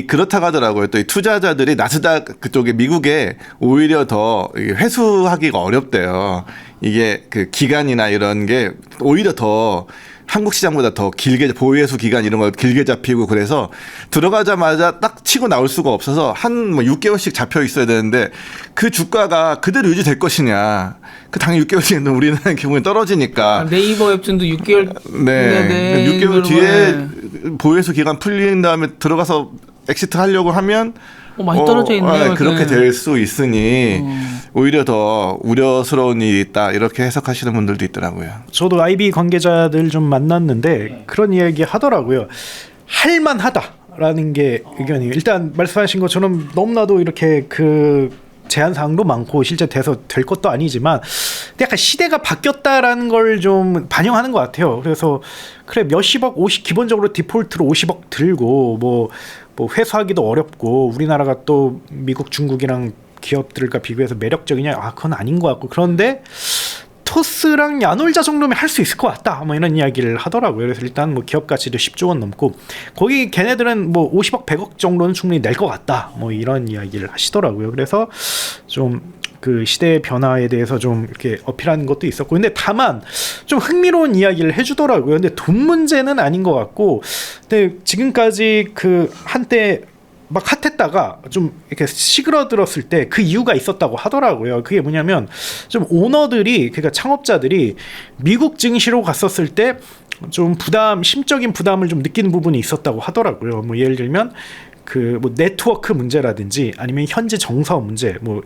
[SPEAKER 2] 그렇다고 하더라고요. 또 이 투자자들이 나스닥 그쪽에 미국에 오히려 더 회수하기가 어렵대요. 이게 그 기간이나 이런 게 오히려 더 한국 시장보다 더 길게 보유회수 기간 이런 거 길게 잡히고, 그래서 들어가자마자 딱 치고 나올 수가 없어서 한 뭐 6개월씩 잡혀 있어야 되는데 그 주가가 그대로 유지될 것이냐. 그 당연히 6개월씩 우리나라 기분이 떨어지니까.
[SPEAKER 3] 네이버 웹툰도 6개월
[SPEAKER 2] 네. 6개월 뒤에 보유회수 기간 풀린 다음에 들어가서 엑시트 하려고 하면
[SPEAKER 3] 많이 떨어져 있네요.
[SPEAKER 2] 그렇게 될 수 있으니 오히려 더 우려스러운 일이 있다 이렇게 해석하시는 분들도 있더라고요.
[SPEAKER 1] 저도 IB 관계자들 좀 만났는데 그런 이야기 하더라고요. 할만하다라는 게 의견이에요. 일단 말씀하신 것처럼 너무나도 이렇게 그 제한 사항도 많고 실제 돼서 될 것도 아니지만 근데 약간 시대가 바뀌었다라는 걸 좀 반영하는 것 같아요. 그래서 그래 몇십억 50 기본적으로 디폴트로 50억 들고 뭐 회수하기도 어렵고 우리나라가 또 미국 중국이랑 기업들과 비교해서 매력적이냐? 아 그건 아닌 것 같고 그런데 토스랑 야놀자 정도면 할 수 있을 것 같다. 뭐 이런 이야기를 하더라고요. 그래서 일단 뭐 기업 가치도 10조 원 넘고 거기 걔네들은 뭐 50억 100억 정도는 충분히 낼 것 같다. 뭐 이런 이야기를 하시더라고요. 그래서 좀 그 시대의 변화에 대해서 좀 이렇게 어필하는 것도 있었고 근데 다만 좀 흥미로운 이야기를 해주더라고요. 근데 돈 문제는 아닌 것 같고 근데 지금까지 그 한때 막 핫했다가 좀 이렇게 시그러들었을 때 그 이유가 있었다고 하더라고요. 그게 뭐냐면 좀 오너들이 그러니까 창업자들이 미국 증시로 갔었을 때 좀 심적인 부담을 좀 느끼는 부분이 있었다고 하더라고요. 뭐 예를 들면 그 뭐 네트워크 문제라든지 아니면 현재 정서 문제 뭐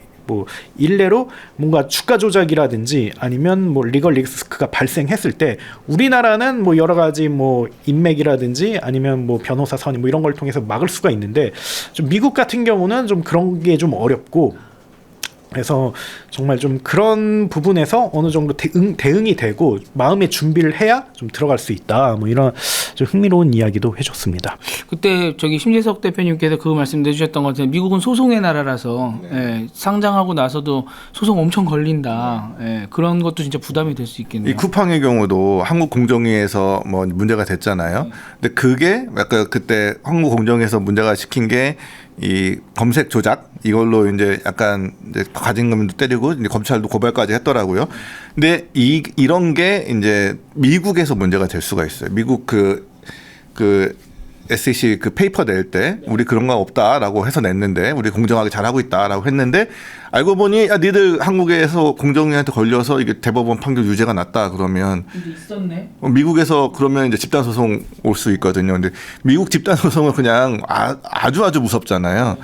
[SPEAKER 1] 일례로 뭔가 주가 조작이라든지 아니면 뭐 리걸 리스크가 발생했을 때 우리나라는 뭐 여러 가지 뭐 인맥이라든지 아니면 뭐 변호사 선임 뭐 이런 걸 통해서 막을 수가 있는데 좀 미국 같은 경우는 좀 그런 게 좀 어렵고 그래서 정말 좀 그런 부분에서 어느 정도 대응이 되고 마음의 준비를 해야 좀 들어갈 수 있다. 뭐 이런 좀 흥미로운 이야기도 해줬습니다.
[SPEAKER 3] 그때 저기 심재석 대표님께서 그 말씀 해주셨던 것 같아요. 미국은 소송의 나라라서 예, 상장하고 나서도 소송 엄청 걸린다. 예, 그런 것도 진짜 부담이 될 수 있겠네요.
[SPEAKER 2] 이 쿠팡의 경우도 한국 공정위에서 뭐 문제가 됐잖아요. 근데 그게 약간 그때 한국 공정위에서 문제가 시킨 게 이 검색 조작 이걸로 이제 약간 이제 가진금도 때리고 이제 검찰도 고발까지 했더라고요. 근데 이런 게 이제 미국에서 문제가 될 수가 있어요. 미국 그 SEC 그 페이퍼 낼 때 우리 그런 거 없다라고 해서 냈는데 우리 공정하게 잘하고 있다라고 했는데 알고 보니 야 니들 한국에서 공정위한테 걸려서 이게 대법원 판결 유죄가 났다 그러면
[SPEAKER 3] 근데 있었네.
[SPEAKER 2] 미국에서 그러면 이제 집단 소송 올 수 있거든요. 근데 미국 집단 소송은 그냥 아주 무섭잖아요.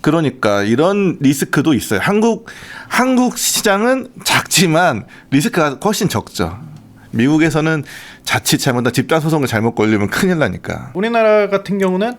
[SPEAKER 2] 그러니까 이런 리스크도 있어요. 한국 시장은 작지만 리스크가 훨씬 적죠. 미국에서는 자칫 잘못한 집단 소송을 잘못 걸리면 큰일 나니까.
[SPEAKER 1] 우리나라 같은 경우는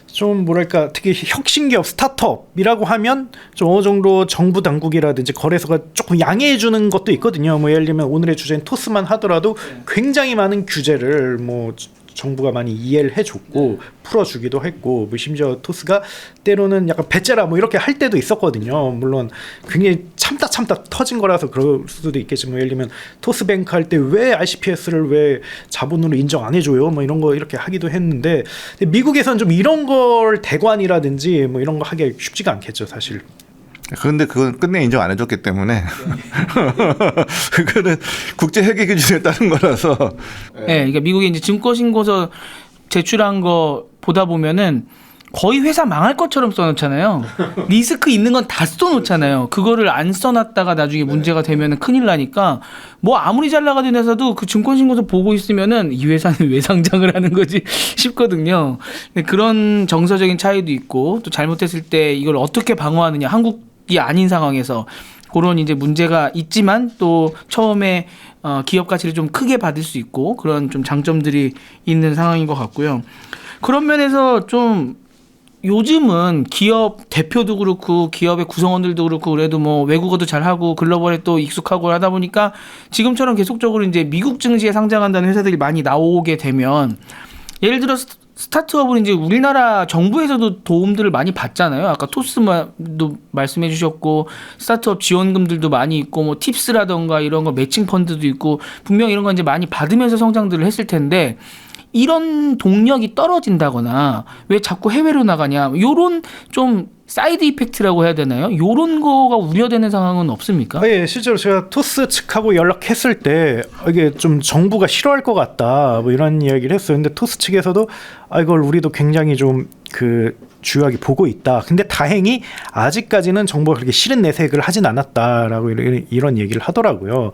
[SPEAKER 1] 좀 뭐랄까 특히 혁신기업 스타트업이라고 하면 좀 어느 정도 정부 당국이라든지 거래소가 조금 양해해 주는 것도 있거든요. 뭐 예를 들면 오늘의 주제인 토스만 하더라도 굉장히 많은 규제를 뭐 정부가 많이 이해를 해줬고 풀어주기도 했고 뭐 심지어 토스가 때로는 약간 배째라 뭐 이렇게 할 때도 있었거든요. 물론 굉장히 참다 터진 거라서 그럴 수도 있겠지만 예를 들면 토스뱅크 할 때 왜 RCPS를 왜 자본으로 인정 안 해줘요? 뭐 이런 거 이렇게 하기도 했는데 미국에서는 좀 이런 걸 대관이라든지 뭐 이런 거 하기 쉽지가 않겠죠 사실.
[SPEAKER 2] 그런데 그건 끝내 인정 안 해줬기 때문에 그거는 국제 회계 기준에 따른 거라서.
[SPEAKER 3] 네, 그러니까 미국의 이제 증권신고서 제출한 거 보다 보면은 거의 회사 망할 것처럼 써놓잖아요. 리스크 있는 건 다 써놓잖아요. 그거를 안 써놨다가 나중에 문제가 되면은 큰일 나니까 뭐 아무리 잘 나가는 회사도 그 증권신고서 보고 있으면은 이 회사는 왜 상장을 하는 거지 싶거든요. 근데 그런 정서적인 차이도 있고 또 잘못했을 때 이걸 어떻게 방어하느냐 한국이 아닌 상황에서 그런 이제 문제가 있지만 또 처음에 기업 가치를 좀 크게 받을 수 있고 그런 좀 장점들이 있는 상황인 것 같고요. 그런 면에서 좀 요즘은 기업 대표도 그렇고 기업의 구성원들도 그렇고 그래도 뭐 외국어도 잘하고 글로벌에 또 익숙하고 하다 보니까 지금처럼 계속적으로 이제 미국 증시에 상장한다는 회사들이 많이 나오게 되면 예를 들어 스타트업은 이제 우리나라 정부에서도 도움들을 많이 받잖아요. 아까 토스도 말씀해 주셨고 스타트업 지원금들도 많이 있고 뭐 팁스라던가 이런 거 매칭 펀드도 있고 분명 이런 거 이제 많이 받으면서 성장들을 했을 텐데 이런 동력이 떨어진다거나 왜 자꾸 해외로 나가냐 요런 좀 사이드 이펙트라고 해야 되나요? 요런 거가 우려되는 상황은 없습니까?
[SPEAKER 1] 예, 실제로 제가 토스 측하고 연락했을 때 이게 좀 정부가 싫어할 것 같다 뭐 이런 이야기를 했어요. 근데 토스 측에서도 이걸 우리도 굉장히 좀 그 주요하게 보고 있다. 근데 다행히 아직까지는 정부가 그렇게 싫은 내색을 하진 않았다라고 이런 얘기를 하더라고요.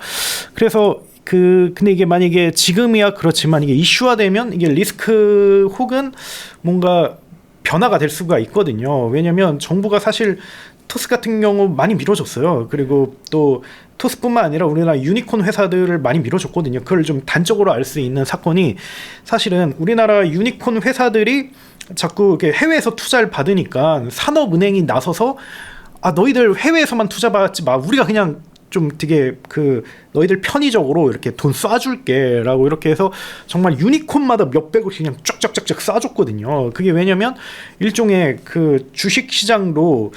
[SPEAKER 1] 그래서 근데 이게 만약에 지금이야 그렇지만 이게 이슈화되면 이게 리스크 혹은 뭔가 변화가 될 수가 있거든요. 왜냐하면 정부가 사실 토스 같은 경우 많이 밀어줬어요. 그리고 또 토스뿐만 아니라 우리나라 유니콘 회사들을 많이 밀어줬거든요. 그걸 좀 단적으로 알 수 있는 사건이 사실은 우리나라 유니콘 회사들이 자꾸 이렇게 해외에서 투자를 받으니까 산업은행이 나서서 너희들 해외에서만 투자받지 마. 우리가 그냥 좀 되게 그 너희들 편의적으로 이렇게 돈 쏴줄게라고 이렇게 해서 정말 유니콘마다 몇백을 그냥 쫙쫙쫙쫙 쏴줬거든요. 그게 왜냐면 일종의 그 주식 시장도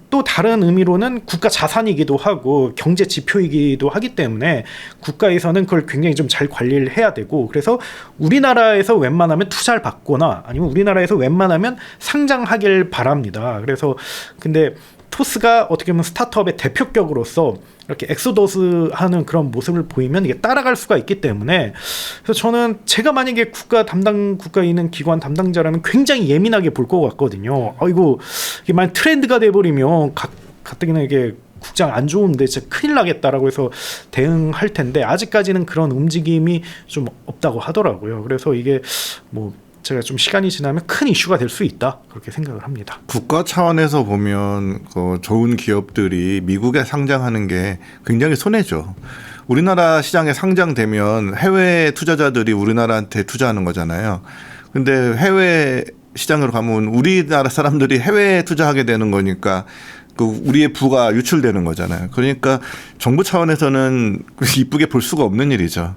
[SPEAKER 1] 또 다른 의미로는 국가 자산이기도 하고 경제 지표이기도 하기 때문에 국가에서는 그걸 굉장히 좀 잘 관리를 해야 되고, 그래서 우리나라에서 웬만하면 투자를 받거나 아니면 우리나라에서 웬만하면 상장하길 바랍니다. 그래서 근데 토스가 어떻게 보면 스타트업의 대표격으로서 이렇게 엑소더스 하는 그런 모습을 보이면 이게 따라갈 수가 있기 때문에, 그래서 저는 제가 만약에 국가에 있는 기관 담당자라면 굉장히 예민하게 볼 것 같거든요. 이거 이게 만약 트렌드가 돼버리면 가뜩이나 이게 국장 안 좋은데 진짜 큰일 나겠다라고 해서 대응할 텐데 아직까지는 그런 움직임이 좀 없다고 하더라고요. 그래서 이게 뭐 제가 좀 시간이 지나면 큰 이슈가 될 수 있다 그렇게 생각을 합니다.
[SPEAKER 2] 국가 차원에서 보면 좋은 기업들이 미국에 상장하는 게 굉장히 손해죠. 우리나라 시장에 상장되면 해외 투자자들이 우리나라한테 투자하는 거잖아요. 근데 해외 시장으로 가면 우리나라 사람들이 해외에 투자하게 되는 거니까 우리의 부가 유출되는 거잖아요. 그러니까 정부 차원에서는 이쁘게 볼 수가 없는 일이죠.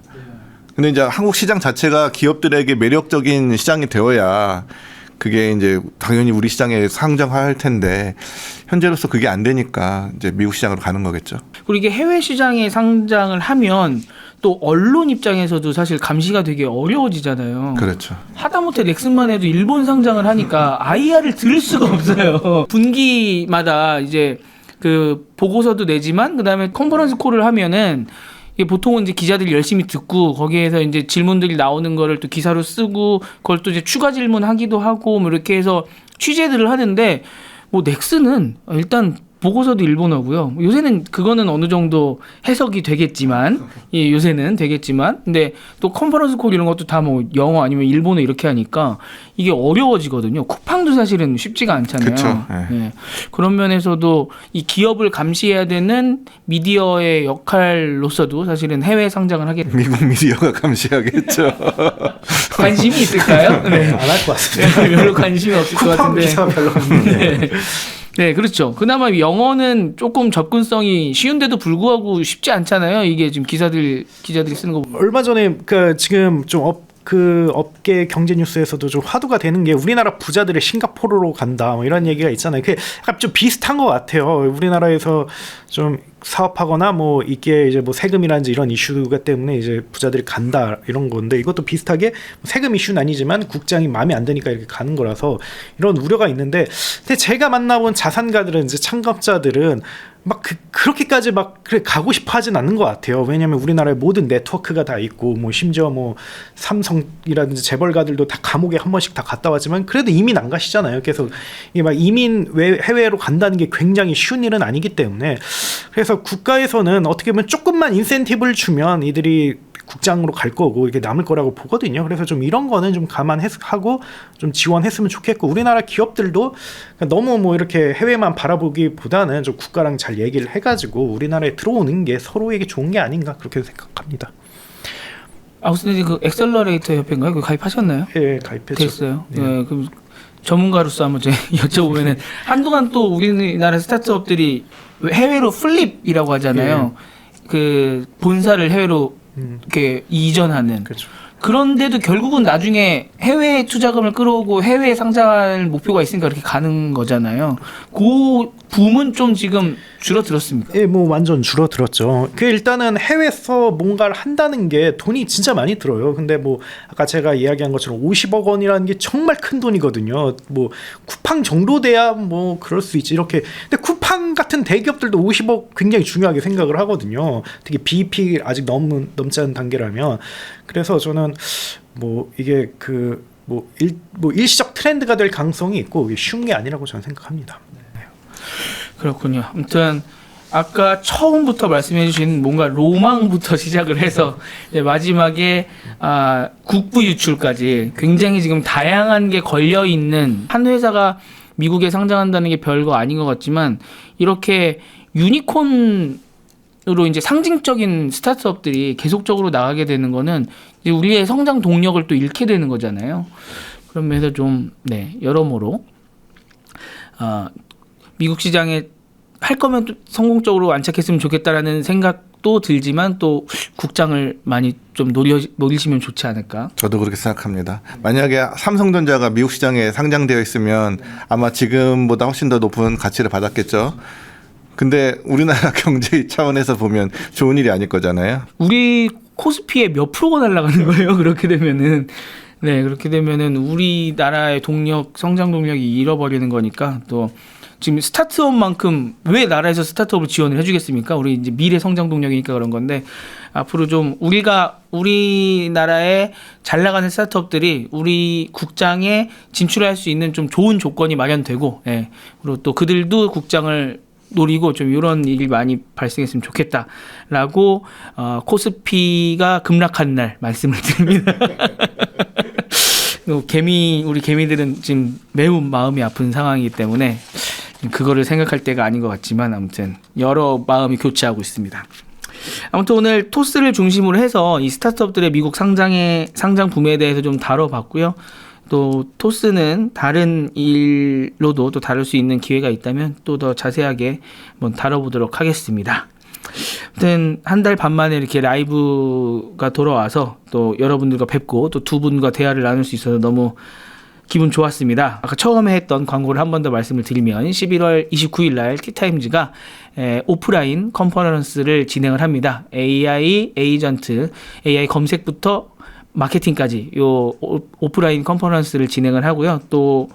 [SPEAKER 2] 근데 이제 한국 시장 자체가 기업들에게 매력적인 시장이 되어야 그게 이제 당연히 우리 시장에 상장할 텐데 현재로서 그게 안 되니까 이제 미국 시장으로 가는 거겠죠.
[SPEAKER 3] 그리고 이게 해외 시장에 상장을 하면 또 언론 입장에서도 사실 감시가 되게 어려워지잖아요.
[SPEAKER 2] 그렇죠.
[SPEAKER 3] 하다못해 넥슨만 해도 일본 상장을 하니까 IR을 들을 수가 없어요. 분기마다 이제 그 보고서도 내지만 그다음에 컨퍼런스 콜을 하면은 이게 보통은 이제 기자들이 열심히 듣고 거기에서 이제 질문들이 나오는 거를 또 기사로 쓰고 그걸 또 이제 추가 질문하기도 하고 뭐 이렇게 해서 취재들을 하는데 뭐 넥슨은 일단 보고서도 일본어고요. 요새는 그거는 어느 정도 해석이 되겠지만, 예, 요새는 되겠지만, 근데 또 컨퍼런스 콜 이런 것도 다 뭐 영어 아니면 일본어 이렇게 하니까 이게 어려워지거든요. 쿠팡도 사실은 쉽지가 않잖아요.
[SPEAKER 2] 그쵸,
[SPEAKER 3] 예. 그런 면에서도 이 기업을 감시해야 되는 미디어의 역할로서도 사실은 해외 상장을 하게 됩니다.
[SPEAKER 2] 미국 미디어가 감시하겠죠.
[SPEAKER 3] 관심이 있을까요? 네.
[SPEAKER 1] 안 할 것 같습니다.
[SPEAKER 3] 별로 관심이 없을 것
[SPEAKER 1] 쿠팡
[SPEAKER 3] 같은데.
[SPEAKER 1] 기사 별로 없는데.
[SPEAKER 3] 네. 네, 그렇죠. 그나마 영어는 조금 접근성이 쉬운데도 불구하고 쉽지 않잖아요. 이게 지금 기자들이 쓰는 거 보면.
[SPEAKER 1] 얼마 전에 그 지금 좀 업계 경제 뉴스에서도 좀 화두가 되는 게 우리나라 부자들이 싱가포르로 간다 뭐 이런 얘기가 있잖아요. 그게 약간 좀 비슷한 것 같아요. 우리나라에서 좀 사업하거나 뭐 이게 이제 뭐 세금이라든지 이런 이슈가 때문에 이제 부자들이 간다 이런 건데, 이것도 비슷하게 세금 이슈는 아니지만 국장이 마음에 안 드니까 이렇게 가는 거라서 이런 우려가 있는데, 근데 제가 만나본 자산가들은 이제 창업자들은 막 그렇게까지 막 그래 가고 싶어 하진 않는 것 같아요. 왜냐하면 우리나라에 모든 네트워크가 다 있고 뭐 심지어 뭐 삼성이라든지 재벌가들도 다 감옥에 한 번씩 다 갔다 왔지만 그래도 이민 안 가시잖아요. 그래서 이게 막 이민 해외로 간다는 게 굉장히 쉬운 일은 아니기 때문에, 그래서 국가에서는 어떻게 보면 조금만 인센티브를 주면 이들이 국장으로 갈 거고 이게 남을 거라고 보거든요. 그래서 좀 이런 거는 좀 감안하고 좀 지원했으면 좋겠고, 우리나라 기업들도 너무 뭐 이렇게 해외만 바라보기보다는 좀 국가랑 잘 얘기를 해가지고 우리나라에 들어오는 게 서로에게 좋은 게 아닌가 그렇게 생각합니다.
[SPEAKER 3] 아웃스탠딩 그 엑셀러레이터 협회인가요? 그 가입하셨나요?
[SPEAKER 1] 예, 가입했죠.
[SPEAKER 3] 됐어요. 네. 네, 그럼 전문가로서 한번 제가 여쭤보면은 한동안 또 우리나라 스타트업들이 해외로 플립이라고 하잖아요. 그 본사를 해외로 이렇게 이전하는.
[SPEAKER 1] 그렇죠.
[SPEAKER 3] 그런데도 결국은 나중에 해외 투자금을 끌어오고 해외 상장할 목표가 있으니까 그렇게 가는 거잖아요. 그 붐은 좀 지금 줄어들었습니까?
[SPEAKER 1] 예, 뭐 완전 줄어들었죠. 그 일단은 해외에서 뭔가를 한다는 게 돈이 진짜 많이 들어요. 근데 뭐 아까 제가 이야기한 것처럼 50억 원이라는 게 정말 큰 돈이거든요. 뭐 쿠팡 정도 돼야 뭐 그럴 수 있지. 이렇게. 근데 쿠팡 같은 대기업들도 50억 굉장히 중요하게 생각을 하거든요. 특히 BEP 아직 넘지 않은 단계라면. 그래서 저는 뭐 이게 뭐 일시적 트렌드가 될 가능성이 있고 이게 쉬운 게 아니라고 저는 생각합니다.
[SPEAKER 3] 그렇군요. 아무튼 아까 처음부터 말씀해주신 뭔가 로망부터 시작을 해서 이제 마지막에 국부 유출까지 굉장히 지금 다양한 게 걸려 있는 한 회사가 미국에 상장한다는 게 별거 아닌 것 같지만, 이렇게 유니콘 으로 이제 상징적인 스타트업들이 계속적으로 나가게 되는 거는 이제 우리의 성장 동력을 또 잃게 되는 거잖아요. 그런 면에서 좀 여러모로 미국 시장에 할 거면 또 성공적으로 안착했으면 좋겠다라는 생각도 들지만 또 국장을 많이 좀 노리시면 좋지 않을까.
[SPEAKER 2] 저도 그렇게 생각합니다. 만약에 삼성전자가 미국 시장에 상장되어 있으면 아마 지금보다 훨씬 더 높은 가치를 받았겠죠. 근데 우리나라 경제 차원에서 보면 좋은 일이 아닐 거잖아요.
[SPEAKER 3] 우리 코스피의 몇 프로가 날아가는 거예요. 그렇게 되면은. 네, 그렇게 되면은 우리나라의 동력, 성장 동력이 잃어버리는 거니까 또 지금 스타트업만큼 왜 나라에서 스타트업을 지원을 해주겠습니까? 우리 이제 미래 성장 동력이니까 그런 건데 앞으로 좀 우리나라의 잘 나가는 스타트업들이 우리 국장에 진출할 수 있는 좀 좋은 조건이 마련되고, 예, 그리고 또 그들도 국장을 노리고 좀 이런 일이 많이 발생했으면 좋겠다라고 코스피가 급락한 날 말씀을 드립니다. 우리 개미들은 지금 매우 마음이 아픈 상황이기 때문에 그거를 생각할 때가 아닌 것 같지만 아무튼 여러 마음이 교차하고 있습니다. 아무튼 오늘 토스를 중심으로 해서 이 스타트업들의 미국 상장 붐에 대해서 좀 다뤄봤고요. 또 토스는 다른 일로도 또 다룰 수 있는 기회가 있다면 또 더 자세하게 한번 다뤄보도록 하겠습니다. 아무튼 한 달 반 만에 이렇게 라이브가 돌아와서 또 여러분들과 뵙고 또 두 분과 대화를 나눌 수 있어서 너무 기분 좋았습니다. 아까 처음에 했던 광고를 한 번 더 말씀을 드리면 11월 29일 날 티타임즈가 오프라인 컨퍼런스를 진행을 합니다. AI 에이전트, AI 검색부터 마케팅까지 요 오프라인 컨퍼런스를 진행을 하고요. 또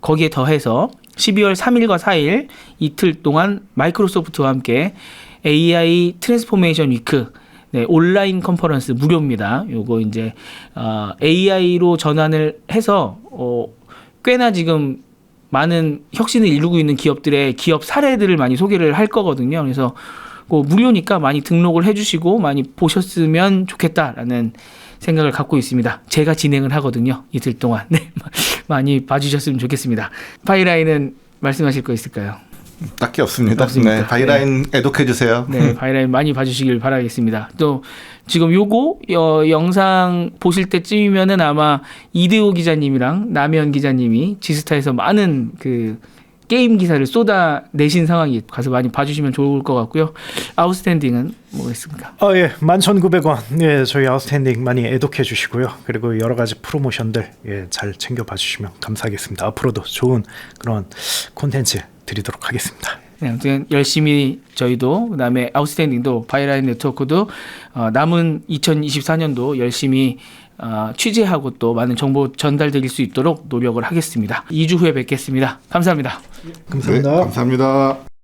[SPEAKER 3] 거기에 더해서 12월 3일과 4일 이틀 동안 마이크로소프트와 함께 AI 트랜스포메이션 위크, 네, 온라인 컨퍼런스 무료입니다. 요거 이제 AI로 전환을 해서 꽤나 지금 많은 혁신을 이루고 있는 기업들의 기업 사례들을 많이 소개를 할 거거든요. 그래서 무료니까 많이 등록을 해주시고 많이 보셨으면 좋겠다라는 생각을 갖고 있습니다. 제가 진행을 하거든요. 이틀 동안. 네, 많이 봐주셨으면 좋겠습니다. 파이라인은 말씀하실 거 있을까요?
[SPEAKER 2] 딱히 없습니다.
[SPEAKER 3] 없습니까?
[SPEAKER 2] 네, 바이라인 애독해 주세요.
[SPEAKER 3] 네, 바이라인 많이 봐주시길 바라겠습니다. 또 지금 요거 영상 보실 때쯤이면은 아마 이대호 기자님이랑 남현 기자님이 지스타에서 많은 그 게임 기사를 쏟아내신 상황이 가서 많이 봐주시면 좋을 것 같고요. 아웃스탠딩은 뭐가 있습니까?
[SPEAKER 1] 예, 11,900원. 예, 저희 아웃스탠딩 많이 애독해 주시고요. 그리고 여러 가지 프로모션들 잘 챙겨 봐주시면 감사하겠습니다. 앞으로도 좋은 그런 콘텐츠 드리도록 하겠습니다.
[SPEAKER 3] 네, 아무튼 열심히 저희도 그다음에 아웃스탠딩도 바이라인 네트워크도 남은 2024년도 열심히 취재하고 또 많은 정보 전달드릴 수 있도록 노력을 하겠습니다. 2주 후에 뵙겠습니다. 감사합니다.
[SPEAKER 1] 감사합니다.
[SPEAKER 2] 네, 감사합니다.